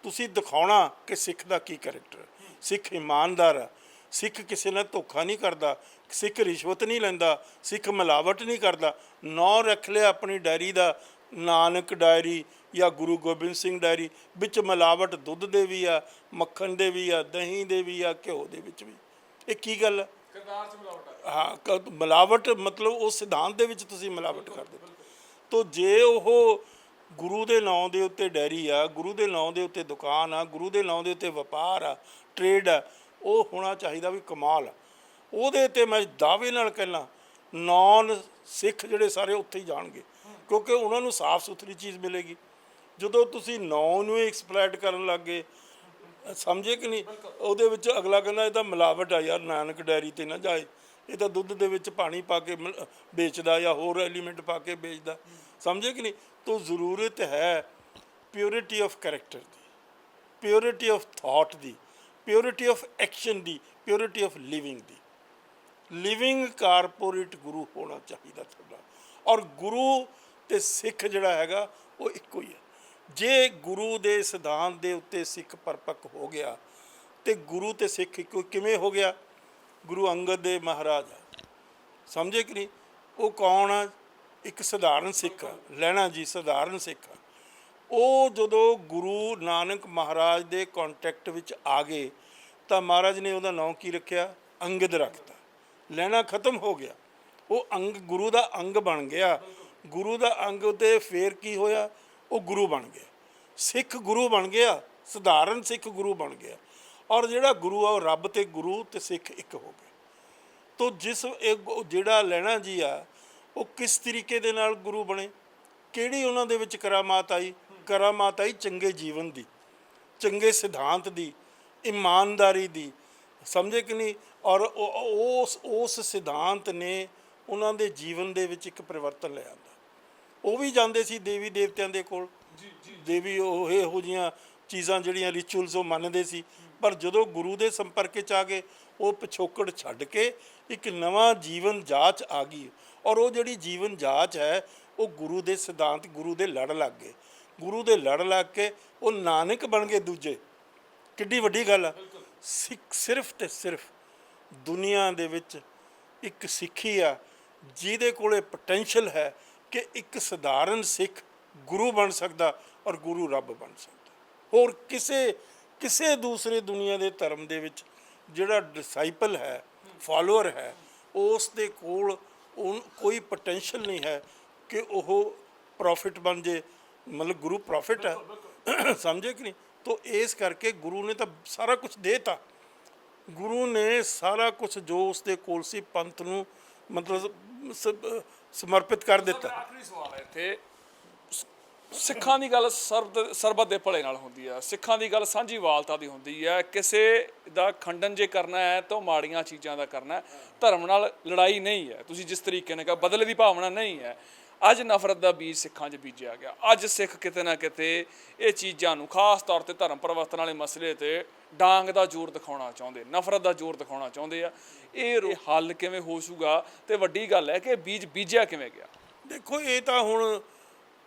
ਤੁਸੀਂ ਦਿਖਾਉਣਾ ਕਿ ਸਿੱਖ ਦਾ ਕੀ ਕਰੈਕਟਰ ਹੈ। ਸਿੱਖ ਇਮਾਨਦਾਰ ਆ, ਸਿੱਖ ਕਿਸੇ ਨਾਲ ਧੋਖਾ ਨਹੀਂ ਕਰਦਾ, ਸਿੱਖ ਰਿਸ਼ਵਤ ਨਹੀਂ ਲੈਂਦਾ, ਸਿੱਖ ਮਿਲਾਵਟ ਨਹੀਂ ਕਰਦਾ। ਨਾਂ ਰੱਖ ਲਿਆ ਆਪਣੀ ਡਾਇਰੀ ਦਾ ਨਾਨਕ ਡਾਇਰੀ ਜਾਂ ਗੁਰੂ ਗੋਬਿੰਦ ਸਿੰਘ ਡਾਇਰੀ, ਵਿੱਚ ਮਿਲਾਵਟ ਦੁੱਧ ਦੇ ਵੀ ਆ, ਮੱਖਣ ਦੇ ਵੀ ਆ, ਦਹੀਂ ਦੇ ਵੀ ਆ, ਘਿਓ ਦੇ ਵਿੱਚ ਵੀ। ਇਹ ਕੀ ਗੱਲ ਹੈ? ਕਿਰਦਾਰ 'ਚ ਮਿਲਾਵਟ ਆ। ਹਾਂ, ਮਿਲਾਵਟ ਮਤਲਬ ਉਸ ਸਿਧਾਂਤ ਦੇ ਵਿੱਚ ਤੁਸੀਂ ਮਿਲਾਵਟ ਕਰਦੇ। ਤੋ ਜੇ ਉਹ ਗੁਰੂ ਦੇ ਨਾਂ ਦੇ ਉੱਤੇ ਡੈਰੀ ਆ, ਗੁਰੂ ਦੇ ਨਾਂ ਦੇ ਉੱਤੇ ਦੁਕਾਨ ਆ, ਗੁਰੂ ਦੇ ਨਾਂ ਦੇ ਉੱਤੇ ਵਪਾਰ ਆ, ਟ੍ਰੇਡ ਆ, ਉਹ ਹੋਣਾ ਚਾਹੀਦਾ ਵੀ ਕਮਾਲ ਆ। ਉਹਦੇ 'ਤੇ ਮੈਂ ਦਾਅਵੇ ਨਾਲ ਕਹਿਣਾ ਨੌਨ ਸਿੱਖ ਜਿਹੜੇ ਸਾਰੇ ਉੱਥੇ ਹੀ ਜਾਣਗੇ, ਕਿਉਂਕਿ ਉਹਨਾਂ ਨੂੰ ਸਾਫ਼ ਸੁਥਰੀ ਚੀਜ਼ ਮਿਲੇਗੀ। ਜਦੋਂ ਤੁਸੀਂ ਨਾਂ ਨੂੰ ਐਕਸਪਲੋਇਟ ਕਰਨ ਲੱਗ ਗਏ, ਸਮਝੇ ਕਿ ਨਹੀਂ? ਉਹਦੇ ਵਿੱਚ ਅਗਲਾ ਕਹਿੰਦਾ ਇਹ ਤਾਂ ਮਿਲਾਵਟ ਆ ਯਾਰ, ਨਾਨਕ ਡੈਰੀ 'ਤੇ ਨਾ ਜਾਏ, ਇਹ ਤਾਂ ਦੁੱਧ ਦੇ ਵਿੱਚ ਪਾਣੀ ਪਾ ਕੇ ਵੇਚਦਾ ਜਾਂ ਹੋਰ ਐਲੀਮੈਂਟ ਪਾ ਕੇ ਵੇਚਦਾ, ਸਮਝੇ ਕਿ ਨਹੀਂ? ਤੋ ਜ਼ਰੂਰਤ ਹੈ purity of character the, purity of thought the, purity of action the, purity of living the. Living corporate ਗੁਰੂ ਹੋਣਾ ਚਾਹੀਦਾ ਤੁਹਾਡਾ। ਔਰ ਗੁਰੂ ਤੇ ਸਿੱਖ ਜਿਹੜਾ ਹੈਗਾ ਉਹ ਇੱਕੋ ਹੀ ਹੈ। ਜੇ ਗੁਰੂ ਦੇ ਸਿਧਾਂਤ ਦੇ ਉੱਤੇ ਸਿੱਖ ਪਰਪੱਕ ਹੋ ਗਿਆ ਤੇ ਗੁਰੂ ਤੇ ਸਿੱਖ ਇੱਕੋ ਕਿਵੇਂ ਹੋ ਗਿਆ? ਗੁਰੂ ਅੰਗਦ ਦੇ ਮਹਾਰਾਜ ਸਮਝੇ ਕਿ ਨਹੀਂ? ਉਹ ਕੌਣ ਆ? ਇੱਕ ਸਧਾਰਨ ਸਿੱਖ ਆ, ਲੈਣਾ ਜੀ ਸਧਾਰਨ ਸਿੱਖ ਆ। ਉਹ ਜਦੋਂ ਗੁਰੂ ਨਾਨਕ ਮਹਾਰਾਜ ਦੇ ਕੰਟੈਕਟ ਵਿੱਚ ਆ ਗਏ ਤਾਂ ਮਹਾਰਾਜ ਨੇ ਉਹਦਾ ਨਾਂ ਕੀ ਰੱਖਿਆ? ਅੰਗਦ ਰੱਖਤਾ। ਲੈਣਾ ਖਤਮ ਹੋ ਗਿਆ, ਉਹ ਗੁਰੂ ਦਾ ਅੰਗ ਬਣ ਗਿਆ। ਗੁਰੂ ਦਾ ਅੰਗ ਤੇ ਫੇਰ ਕੀ ਹੋਇਆ? ਉਹ ਗੁਰੂ ਬਣ ਗਿਆ, ਸਿੱਖ ਗੁਰੂ ਬਣ ਗਿਆ, ਸਧਾਰਨ ਸਿੱਖ ਗੁਰੂ ਬਣ ਗਿਆ। ਔਰ ਜਿਹੜਾ ਗੁਰੂ ਆ ਉਹ ਰੱਬ ਤੇ ਗੁਰੂ ਤੇ ਸਿੱਖ ਇੱਕ ਹੋ ਗਏ। ਤੋ ਜਿਹੜਾ ਲੈਣਾ ਜੀ ਆ ਉਹ ਕਿਸ ਤਰੀਕੇ ਦੇ ਨਾਲ ਗੁਰੂ ਬਣੇ? ਕਿਹੜੀ ਉਹਨਾਂ ਦੇ ਵਿੱਚ ਕਰਾਮਾਤ ਆਈ? ਕਰਾਮਾਤ ਆਈ ਚੰਗੇ ਜੀਵਨ ਦੀ, ਚੰਗੇ ਸਿਧਾਂਤ ਦੀ, ਇਮਾਨਦਾਰੀ ਦੀ, ਸਮਝੇ ਕਿ ਨਹੀਂ? ਔਰ ਉਸ ਸਿਧਾਂਤ ਨੇ ਉਹਨਾਂ ਦੇ ਜੀਵਨ ਦੇ ਵਿੱਚ ਇੱਕ ਪਰਿਵਰਤਨ ਲਿਆਂਦਾ। ਉਹ ਵੀ ਜਾਂਦੇ ਸੀ ਦੇਵੀ ਦੇਵਤਿਆਂ ਦੇ ਕੋਲ, ਦੇਵੀ ਉਹ ਇਹੋ ਜਿਹੀਆਂ ਚੀਜ਼ਾਂ ਜਿਹੜੀਆਂ ਰਿਚੁਅਲਸ ਉਹ ਮੰਨਦੇ ਸੀ, ਪਰ ਜਦੋਂ ਗੁਰੂ ਦੇ ਸੰਪਰਕ 'ਚ ਆ ਗਏ ਉਹ ਪਿਛੋਕੜ ਛੱਡ ਕੇ ਇੱਕ ਨਵਾਂ ਜੀਵਨ ਜਾਚ ਆ ਗਈ। ਔਰ ਉਹ ਜਿਹੜੀ ਜੀਵਨ ਜਾਚ ਹੈ ਉਹ ਗੁਰੂ ਦੇ ਸਿਧਾਂਤ, ਗੁਰੂ ਦੇ ਲੜ ਲੱਗ ਗਏ। ਗੁਰੂ ਦੇ ਲੜ ਲੱਗ ਕੇ ਉਹ ਨਾਨਕ ਬਣ ਗਏ ਦੂਜੇ। ਕਿੱਡੀ ਵੱਡੀ ਗੱਲ ਆ। ਸਿੱਖ ਸਿਰਫ ਤੇ ਸਿਰਫ ਦੁਨੀਆ ਦੇ ਵਿੱਚ ਇੱਕ ਸਿੱਖੀ ਆ ਜਿਹਦੇ ਕੋਲੇ ਪੋਟੈਂਸ਼ੀਅਲ ਹੈ ਕਿ ਇੱਕ ਸਧਾਰਨ ਸਿੱਖ ਗੁਰੂ ਬਣ ਸਕਦਾ ਔਰ ਗੁਰੂ ਰੱਬ ਬਣ ਸਕਦਾ। ਹੋਰ ਕਿਸੇ ਦੂਸਰੇ ਦੁਨੀਆ ਦੇ ਧਰਮ ਦੇ ਵਿੱਚ ਜਿਹੜਾ ਡਿਸਾਈਪਲ ਹੈ, ਫਾਲੋਅਰ ਹੈ, ਉਸ ਦੇ ਕੋਲ ਕੋਈ ਪੋਟੈਂਸ਼ੀਅਲ ਨਹੀਂ ਹੈ ਕਿ ਉਹ ਪ੍ਰੋਫਿਟ ਬਣ ਜੇ। ਮਤਲਬ ਗੁਰੂ ਪ੍ਰੋਫਿਟ ਹੈ, ਸਮਝੇ ਕਿ ਨਹੀਂ। ਤੋ ਇਸ ਕਰਕੇ ਗੁਰੂ ਨੇ ਤਾਂ ਸਾਰਾ ਕੁਝ ਦੇਤਾ। ਗੁਰੂ ਨੇ ਸਾਰਾ ਕੁਝ ਜੋ ਉਸ ਦੇ ਕੋਲ ਸੀ ਪੰਥ ਨੂੰ ਮਤਲਬ ਸਮਰਪਿਤ ਕਰ ਦਿੱਤਾ। ਆਖਰੀ ਸਵਾਲ ਹੈ ਇੱਥੇ, ਸਿੱਖਾਂ ਦੀ ਗੱਲ ਸਰਬਤ ਦੇ ਭਲੇ ਨਾਲ ਹੁੰਦੀ ਹੈ, ਸਿੱਖਾਂ ਦੀ ਗੱਲ ਸਾਂਝੀਵਾਲਤਾ ਦੀ ਹੁੰਦੀ ਹੈ। ਕਿਸੇ ਦਾ ਖੰਡਨ ਜੇ ਕਰਨਾ ਹੈ ਤਾਂ ਮਾੜੀਆਂ ਚੀਜ਼ਾਂ ਦਾ ਕਰਨਾ ਹੈ, ਧਰਮ ਨਾਲ ਲੜਾਈ ਨਹੀਂ ਹੈ। ਤੁਸੀਂ ਜਿਸ ਤਰੀਕੇ ਨੇ ਕਿਹਾ ਬਦਲੇ ਦੀ ਭਾਵਨਾ ਨਹੀਂ ਹੈ। ਅੱਜ ਨਫ਼ਰਤ ਦਾ ਬੀਜ ਸਿੱਖਾਂ 'ਚ ਬੀਜਿਆ ਗਿਆ। ਅੱਜ ਸਿੱਖ ਕਿਤੇ ਨਾ ਕਿਤੇ ਇਹ ਚੀਜ਼ਾਂ ਨੂੰ, ਖਾਸ ਤੌਰ ਤੇ ਧਰਮ ਪਰਿਵਰਤਨ ਵਾਲੇ ਮਸਲੇ ਤੇ ਡਾਂਗ ਦਾ ਜ਼ੋਰ ਦਿਖਾਉਣਾ ਚਾਹੁੰਦੇ, ਨਫ਼ਰਤ ਦਾ ਜ਼ੋਰ ਦਿਖਾਉਣਾ ਚਾਹੁੰਦੇ ਆ। ਇਹ ਹੱਲ ਕਿਵੇਂ ਹੋ ਜਾਊਗਾ? ਤੇ ਵੱਡੀ ਗੱਲ ਹੈ ਕਿ ਬੀਜ ਬੀਜਿਆ ਕਿਵੇਂ ਗਿਆ? ਦੇਖੋ, ਇਹ ਤਾਂ ਹੁਣ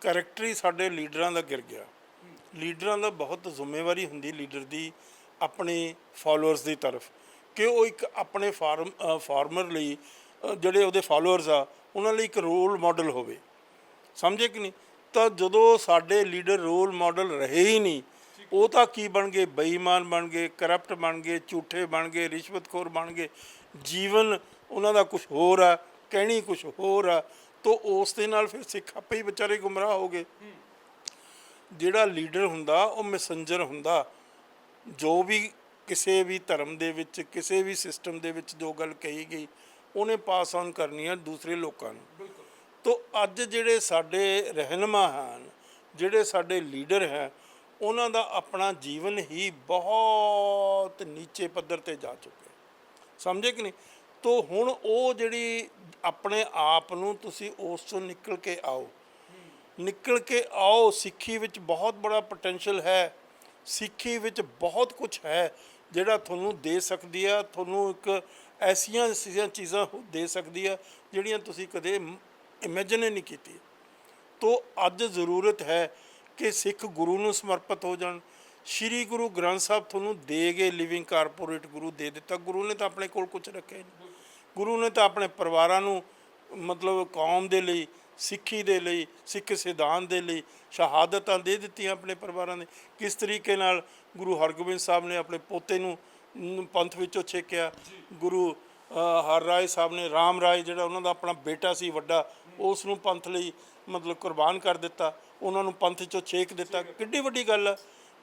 ਕਰੈਕਟਰ ਹੀ ਸਾਡੇ ਲੀਡਰਾਂ ਦਾ ਗਿਰ ਗਿਆ। ਲੀਡਰਾਂ ਦਾ ਬਹੁਤ ਜ਼ਿੰਮੇਵਾਰੀ ਹੁੰਦੀ ਲੀਡਰ ਦੀ ਆਪਣੇ ਫਾਲੋਅਰਸ ਦੀ ਤਰਫ, ਕਿ ਉਹ ਇੱਕ ਆਪਣੇ ਫਾਰਮਰ ਲਈ ਜਿਹੜੇ ਉਹਦੇ ਫਾਲੋਅਰਸ ਆ ਉਹਨਾਂ ਲਈ ਇੱਕ ਰੋਲ ਮਾਡਲ ਹੋਵੇ। ਸਮਝੇ ਕਿ ਨਹੀਂ। ਤਾਂ ਜਦੋਂ ਸਾਡੇ ਲੀਡਰ ਰੋਲ ਮਾਡਲ ਰਹੇ ਹੀ ਨਹੀਂ, ਉਹ ਤਾਂ ਕੀ ਬਣ ਗਏ? ਬੇਈਮਾਨ ਬਣ ਗਏ, ਕਰਪਟ ਬਣ ਗਏ, ਝੂਠੇ ਬਣ ਗਏ, ਰਿਸ਼ਵਤਖੋਰ ਬਣ ਗਏ। ਜੀਵਨ ਉਹਨਾਂ ਦਾ ਕੁਝ ਹੋਰ ਆ, ਕਹਿਣੀ ਕੁਝ ਹੋਰ ਆ। ਤੋ ਉਸ ਦੇ ਨਾਲ ਫਿਰ ਸਿੱਖ ਆਪੇ ਹੀ ਵਿਚਾਰੇ ਗੁੰਮਰਾਹ ਹੋ ਗਏ। ਜਿਹੜਾ ਲੀਡਰ ਹੁੰਦਾ ਉਹ ਮੈਸੇਂਜਰ ਹੁੰਦਾ। ਜੋ ਵੀ ਕਿਸੇ ਵੀ ਧਰਮ ਦੇ ਵਿੱਚ, ਕਿਸੇ ਵੀ ਸਿਸਟਮ ਦੇ ਵਿੱਚ ਜੋ ਗੱਲ ਕਹੀ ਗਈ ਉਹਨੇ ਪਾਸ ਆਨ ਕਰਨੀ ਹੈ ਦੂਸਰੇ ਲੋਕਾਂ ਨੂੰ। ਤੋ ਅੱਜ ਜਿਹੜੇ ਸਾਡੇ ਰਹਿਨੁਮਾ ਹਨ, ਜਿਹੜੇ ਸਾਡੇ ਲੀਡਰ ਹੈ, ਉਹਨਾਂ ਦਾ ਆਪਣਾ ਜੀਵਨ ਹੀ ਬਹੁਤ ਨੀਚੇ ਪੱਧਰ ਤੇ ਜਾ ਚੁੱਕਿਆ। ਸਮਝੇ ਕਿ ਨਹੀਂ। ਤੋ ਹੁਣ ਉਹ ਜਿਹੜੀ ਆਪਣੇ ਆਪ ਨੂੰ ਤੁਸੀਂ ਉਸ ਤੋਂ ਨਿਕਲ ਕੇ ਆਓ। ਸਿੱਖੀ ਵਿੱਚ ਬਹੁਤ ਬੜਾ ਪੋਟੈਂਸ਼ੀਅਲ ਹੈ। ਸਿੱਖੀ ਵਿੱਚ ਬਹੁਤ ਕੁਝ ਹੈ ਜਿਹੜਾ ਤੁਹਾਨੂੰ ਦੇ ਸਕਦੀ ਆ, ਤੁਹਾਨੂੰ ਇੱਕ ਐਸੀਆਂ ਚੀਜ਼ਾਂ ਦੇ ਸਕਦੀ ਆ ਜਿਹੜੀਆਂ ਤੁਸੀਂ ਕਦੇ ਇਮੇਜਿਨ ਹੀ ਨਹੀਂ ਕੀਤੀ। ਤੋ ਅੱਜ ਜ਼ਰੂਰਤ ਹੈ ਕਿ ਸਿੱਖ ਗੁਰੂ ਨੂੰ ਸਮਰਪਿਤ ਹੋ ਜਾਣ। ਸ਼੍ਰੀ ਗੁਰੂ ਗ੍ਰੰਥ ਸਾਹਿਬ ਤੁਹਾਨੂੰ ਦੇ ਗਏ, ਲਿਵਿੰਗ ਕਾਰਪੋਰੇਟ ਗੁਰੂ ਦੇ ਦਿੱਤਾ। ਗੁਰੂ ਨੇ ਤਾਂ ਆਪਣੇ ਕੋਲ ਕੁਝ ਰੱਖਿਆ ਨਹੀਂ। ਗੁਰੂ ਨੇ ਤਾਂ ਆਪਣੇ ਪਰਿਵਾਰਾਂ ਨੂੰ ਮਤਲਬ ਕੌਮ ਦੇ ਲਈ, ਸਿੱਖੀ ਦੇ ਲਈ, ਸਿੱਖ ਸਿਧਾਂਤ ਦੇ ਲਈ ਸ਼ਹਾਦਤਾਂ ਦੇ ਦਿੱਤੀਆਂ ਆਪਣੇ ਪਰਿਵਾਰਾਂ ਨੇ। ਕਿਸ ਤਰੀਕੇ ਨਾਲ ਗੁਰੂ ਹਰਗੋਬਿੰਦ ਸਾਹਿਬ ਨੇ ਆਪਣੇ ਪੋਤੇ ਨੂੰ ਪੰਥ ਵਿੱਚੋਂ ਛੇਕਿਆ। ਗੁਰੂ ਹਰ ਰਾਏ ਸਾਹਿਬ ਨੇ ਰਾਮ ਰਾਏ, ਜਿਹੜਾ ਉਹਨਾਂ ਦਾ ਆਪਣਾ ਬੇਟਾ ਸੀ ਵੱਡਾ, ਉਸ ਨੂੰ ਪੰਥ ਲਈ ਮਤਲਬ ਕੁਰਬਾਨ ਕਰ ਦਿੱਤਾ, ਉਹਨਾਂ ਨੂੰ ਪੰਥ 'ਚੋਂ ਛੇਕ ਦਿੱਤਾ। ਕਿੱਡੀ ਵੱਡੀ ਗੱਲ ਆ।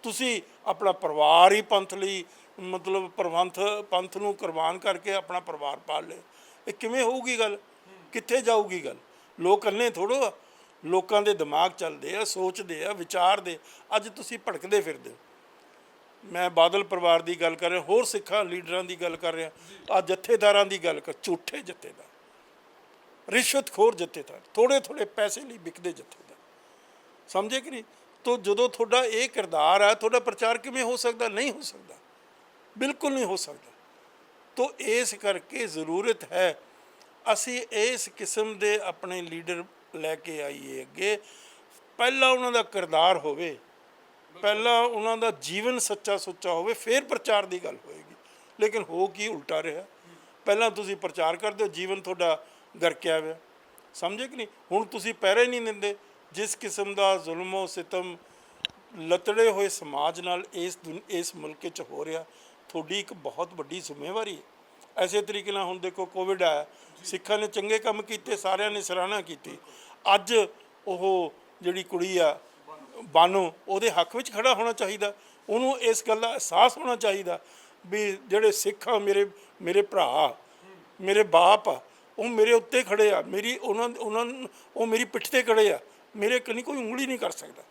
ਤੁਸੀਂ ਆਪਣਾ ਪਰਿਵਾਰ ਹੀ ਪੰਥ ਲਈ ਮਤਲਬ ਪੰਥ ਨੂੰ ਕੁਰਬਾਨ ਕਰਕੇ ਆਪਣਾ ਪਰਿਵਾਰ ਪਾਲ ਲਿਆ। ਇਹ ਕਿਵੇਂ ਹੋਊਗੀ ਗੱਲ? ਕਿੱਥੇ ਜਾਊਗੀ ਗੱਲ? ਲੋਕ ਅੰਨੇ ਥੋੜ੍ਹੋ ਆ। ਲੋਕਾਂ ਦੇ ਦਿਮਾਗ ਚੱਲਦੇ ਆ, ਸੋਚਦੇ ਆ, ਵਿਚਾਰਦੇ। ਅੱਜ ਤੁਸੀਂ ਭਟਕਦੇ ਫਿਰਦੇ ਹੋ। ਮੈਂ ਬਾਦਲ ਪਰਿਵਾਰ ਦੀ ਗੱਲ ਕਰ ਰਿਹਾ, ਹੋਰ ਸਿੱਖਾਂ ਲੀਡਰਾਂ ਦੀ ਗੱਲ ਕਰ ਰਿਹਾ, ਆ ਜਥੇਦਾਰਾਂ ਦੀ ਗੱਲ ਕਰ। ਝੂਠੇ ਜਥੇਦਾਰ, ਰਿਸ਼ਵਤਖੋਰ ਜਥੇਦਾਰ, ਥੋੜ੍ਹੇ ਪੈਸੇ ਲਈ ਵਿਕਦੇ ਜਥੇਦਾਰ। ਸਮਝੇ ਕਿ ਨਹੀਂ। ਤੋ ਜਦੋਂ ਤੁਹਾਡਾ ਇਹ ਕਿਰਦਾਰ ਆ, ਤੁਹਾਡਾ ਪ੍ਰਚਾਰ ਕਿਵੇਂ ਹੋ ਸਕਦਾ? ਨਹੀਂ ਹੋ ਸਕਦਾ, ਬਿਲਕੁਲ ਨਹੀਂ ਹੋ ਸਕਦਾ। ਤੋ ਇਸ ਕਰਕੇ ਜ਼ਰੂਰਤ ਹੈ ਅਸੀਂ ਇਸ ਕਿਸਮ ਦੇ ਆਪਣੇ ਲੀਡਰ ਲੈ ਕੇ ਆਈਏ ਅੱਗੇ। ਪਹਿਲਾਂ ਉਹਨਾਂ ਦਾ ਕਿਰਦਾਰ ਹੋਵੇ, ਪਹਿਲਾਂ ਉਹਨਾਂ ਦਾ ਜੀਵਨ ਸੱਚਾ ਸੁੱਚਾ ਹੋਵੇ, ਫਿਰ ਪ੍ਰਚਾਰ ਦੀ ਗੱਲ ਹੋਏਗੀ। ਲੇਕਿਨ ਹੋ ਕੀ ਉਲਟਾ ਰਿਹਾ। ਪਹਿਲਾਂ ਤੁਸੀਂ ਪ੍ਰਚਾਰ ਕਰਦੇ ਹੋ, ਜੀਵਨ ਤੁਹਾਡਾ ਗਰਕਿਆ ਹੋਇਆ। ਸਮਝੇ ਕਿ ਨਹੀਂ। ਹੁਣ ਤੁਸੀਂ ਪਹਿਰੇ ਨਹੀਂ ਦਿੰਦੇ। ਜਿਸ ਕਿਸਮ ਦਾ ਜ਼ੁਲਮੋ ਸਿਤਮ ਲਤੜੇ ਹੋਏ ਸਮਾਜ ਨਾਲ ਇਸ ਮੁਲਕ 'ਚ ਹੋ ਰਿਹਾ, ਤੁਹਾਡੀ ਇੱਕ ਬਹੁਤ ਵੱਡੀ ਜ਼ਿੰਮੇਵਾਰੀ ਹੈ। ਐਸੇ ਤਰੀਕੇ ਨਾਲ ਹੁਣ ਦੇਖੋ ਕੋਵਿਡ ਆਇਆ, ਸਿੱਖਾਂ ਨੇ ਚੰਗੇ ਕੰਮ ਕੀਤੇ, ਸਾਰਿਆਂ ਨੇ ਸਰਾਹਨਾ ਕੀਤੀ। ਅੱਜ ਉਹ ਜਿਹੜੀ ਕੁੜੀ ਆ ਬਾਨੋ, ਉਹਦੇ ਹੱਕ ਵਿੱਚ ਖੜਾ ਹੋਣਾ ਚਾਹੀਦਾ। ਉਹਨੂੰ ਇਸ ਗੱਲ ਦਾ ਅਹਿਸਾਸ ਹੋਣਾ ਚਾਹੀਦਾ ਵੀ ਜਿਹੜੇ ਸਿੱਖ ਆ, ਮੇਰੇ ਭਰਾ, ਮੇਰੇ ਬਾਪ ਆ, ਉਹ ਮੇਰੇ ਉੱਤੇ ਖੜੇ ਆ, ਉਹ ਮੇਰੀ ਪਿੱਠ 'ਤੇ ਖੜੇ ਆ, ਮੇਰੇ ਕਨੀ ਕੋਈ ਉਂਗਲੀ ਨਹੀਂ ਕਰ ਸਕਦਾ।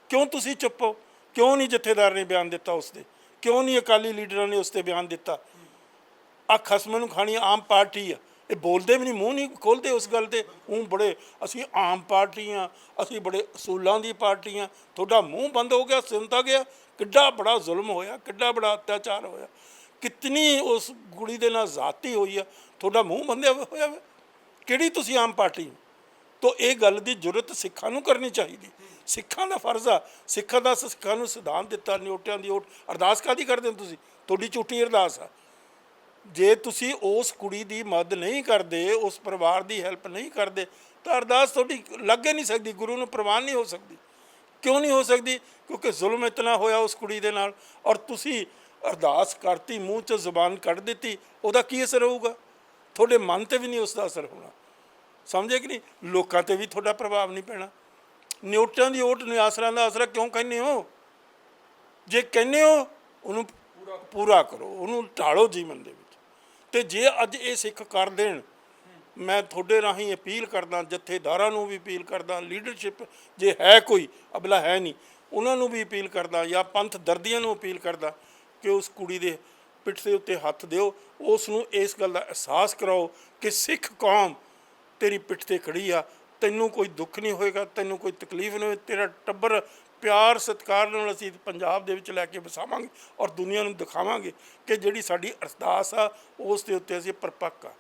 ਕਿਉਂ ਤੁਸੀਂ ਚੁੱਪ ਹੋ? ਕਿਉਂ ਨਹੀਂ ਜਥੇਦਾਰ ਨੇ ਬਿਆਨ ਦਿੱਤਾ ਉਸ 'ਤੇ? ਕਿਉਂ ਨਹੀਂ ਅਕਾਲੀ ਲੀਡਰਾਂ ਨੇ ਉਸ 'ਤੇ ਬਿਆਨ ਦਿੱਤਾ? ਆ ਖਸਮ ਨੂੰ ਖਾਣੀ ਆਮ ਪਾਰਟੀ ਆ, ਇਹ ਬੋਲਦੇ ਵੀ ਨਹੀਂ, ਮੂੰਹ ਨਹੀਂ ਖੋਲ੍ਹਦੇ ਉਸ ਗੱਲ ਤੇ। ਉਹ ਬੜੇ ਅਸੀਂ ਆਮ ਪਾਰਟੀਆਂ, ਅਸੀਂ ਬੜੇ ਅਸੂਲਾਂ ਦੀ ਪਾਰਟੀਆਂ, ਤੁਹਾਡਾ ਮੂੰਹ ਬੰਦ ਹੋ ਗਿਆ, ਸੁਣਤਾ ਗਿਆ। ਕਿੱਡਾ ਬੜਾ ਜ਼ੁਲਮ ਹੋਇਆ, ਕਿੱਡਾ ਬੜਾ ਅਤਿਆਚਾਰ ਹੋਇਆ, ਕਿਤਨੀ ਉਸ ਕੁੜੀ ਦੇ ਨਾਲ ਜ਼ਾਤੀ ਹੋਈ ਆ, ਤੁਹਾਡਾ ਮੂੰਹ ਬੰਦਿਆ ਹੋਇਆ ਵਾ। ਕਿਹੜੀ ਤੁਸੀਂ ਆਮ ਪਾਰਟੀ ਹੋ? ਤੋ ਇਹ ਗੱਲ ਦੀ ਜ਼ਰੂਰਤ ਸਿੱਖਾਂ ਨੂੰ ਕਰਨੀ ਚਾਹੀਦੀ। ਸਿੱਖਾਂ ਦਾ ਫਰਜ਼ ਆ, ਸਿੱਖਾਂ ਨੂੰ ਸਿਧਾਂਤ ਦਿੱਤਾ ਨਿਓਟਿਆਂ ਦੀ ਓਟ। ਅਰਦਾਸ ਕਾਹਦੀ ਕਰਦੇ ਹੋ ਤੁਸੀਂ? ਤੁਹਾਡੀ ਝੂਠੀ ਅਰਦਾਸ ਆ। ਜੇ ਤੁਸੀਂ ਉਸ ਕੁੜੀ ਦੀ ਮਦਦ ਨਹੀਂ ਕਰਦੇ, ਉਸ ਪਰਿਵਾਰ ਦੀ ਹੈਲਪ ਨਹੀਂ ਕਰਦੇ, ਤਾਂ ਅਰਦਾਸ ਤੁਹਾਡੀ ਲੱਗ ਹੀ ਨਹੀਂ ਸਕਦੀ, ਗੁਰੂ ਨੂੰ ਪ੍ਰਵਾਨ ਨਹੀਂ ਹੋ ਸਕਦੀ। ਕਿਉਂ ਨਹੀਂ ਹੋ ਸਕਦੀ? ਕਿਉਂਕਿ ਜ਼ੁਲਮ ਇਤਨਾ ਹੋਇਆ ਉਸ ਕੁੜੀ ਦੇ ਨਾਲ, ਔਰ ਤੁਸੀਂ ਅਰਦਾਸ ਕਰਤੀ, ਮੂੰਹ 'ਚ ਜ਼ੁਬਾਨ ਕੱਢ ਦਿੱਤੀ, ਉਹਦਾ ਕੀ ਅਸਰ ਹੋਊਗਾ? ਤੁਹਾਡੇ ਮਨ 'ਤੇ ਵੀ ਨਹੀਂ ਉਸ ਦਾ ਅਸਰ ਹੋਣਾ, ਸਮਝੇ ਕਿ ਨਹੀਂ? ਲੋਕਾਂ 'ਤੇ ਵੀ ਤੁਹਾਡਾ ਪ੍ਰਭਾਵ ਨਹੀਂ ਪੈਣਾ। ਨਿਓਟਾਂ ਦੀ ਓਟ, ਨਿਆਸਰਾਂ ਦਾ ਆਸਰਾ ਕਿਉਂ ਕਹਿੰਦੇ ਹੋ? ਜੇ ਕਹਿੰਦੇ ਹੋ ਉਹਨੂੰ ਪੂਰਾ ਕਰੋ, ਉਹਨੂੰ ਢਾਲੋ ਜੀਵਨ ਦੇ ਵਿੱਚ। ਅਤੇ ਜੇ ਅੱਜ ਇਹ ਸਿੱਖ ਕਰ ਦੇਣ, ਮੈਂ ਤੁਹਾਡੇ ਰਾਹੀਂ ਅਪੀਲ ਕਰਦਾ, ਜਥੇਦਾਰਾਂ ਨੂੰ ਵੀ ਅਪੀਲ ਕਰਦਾ, ਲੀਡਰਸ਼ਿਪ ਜੇ ਹੈ ਕੋਈ, ਅਬਲਾ ਹੈ ਨਹੀਂ, ਉਹਨਾਂ ਨੂੰ ਵੀ ਅਪੀਲ ਕਰਦਾ, ਜਾਂ ਪੰਥ ਦਰਦੀਆਂ ਨੂੰ ਅਪੀਲ ਕਰਦਾ ਕਿ ਉਸ ਕੁੜੀ ਦੇ ਪਿੱਠ ਦੇ ਉੱਤੇ ਹੱਥ ਦਿਓ, ਉਸ ਨੂੰ ਇਸ ਗੱਲ ਦਾ ਅਹਿਸਾਸ ਕਰਾਓ ਕਿ ਸਿੱਖ ਕੌਮ ਤੇਰੀ ਪਿੱਠ 'ਤੇ ਖੜੀ ਆ, ਤੈਨੂੰ ਕੋਈ ਦੁੱਖ ਨਹੀਂ ਹੋਏਗਾ, ਤੈਨੂੰ ਕੋਈ ਤਕਲੀਫ ਨਹੀਂ ਹੋਏ, ਤੇਰਾ ਟੱਬਰ ਪਿਆਰ ਸਤਿਕਾਰ ਨਾਲ ਅਸੀਂ ਪੰਜਾਬ ਦੇ ਵਿੱਚ ਲੈ ਕੇ ਵਸਾਵਾਂਗੇ, ਔਰ ਦੁਨੀਆ ਨੂੰ ਦਿਖਾਵਾਂਗੇ ਕਿ ਜਿਹੜੀ ਸਾਡੀ ਅਰਦਾਸ ਆ ਉਸ ਦੇ ਉੱਤੇ ਅਸੀਂ ਪਰਪੱਕ ਆ।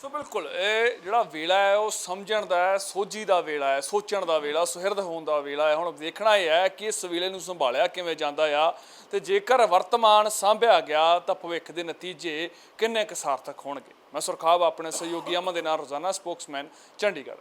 ਸੋ ਬਿਲਕੁਲ ਇਹ ਜਿਹੜਾ ਵੇਲਾ ਹੈ ਉਹ ਸਮਝਣ ਦਾ ਹੈ, ਸੋਝੀ ਦਾ ਵੇਲਾ ਹੈ, ਸੋਚਣ ਦਾ ਵੇਲਾ, ਸੁਹਿਰਦ ਹੋਣ ਦਾ ਵੇਲਾ ਹੈ। ਹੁਣ ਦੇਖਣਾ ਇਹ ਹੈ ਕਿ ਇਸ ਵੇਲੇ ਨੂੰ ਸੰਭਾਲਿਆ ਕਿਵੇਂ ਜਾਂਦਾ ਆ, ਤੇ ਜੇਕਰ ਵਰਤਮਾਨ ਸਾਂਭਿਆ ਗਿਆ ਤਾਂ ਭਵਿੱਖ ਦੇ ਨਤੀਜੇ ਕਿੰਨੇ ਕੁ ਸਾਰਥਕ ਹੋਣਗੇ। ਮੈਂ ਸੁਰਖਾਬ ਆਪਣੇ ਸਹਿਯੋਗੀ ਅਮਨ ਦੇ ਨਾਲ, ਰੋਜ਼ਾਨਾ ਸਪੋਕਸਮੈਨ, ਚੰਡੀਗੜ੍ਹ।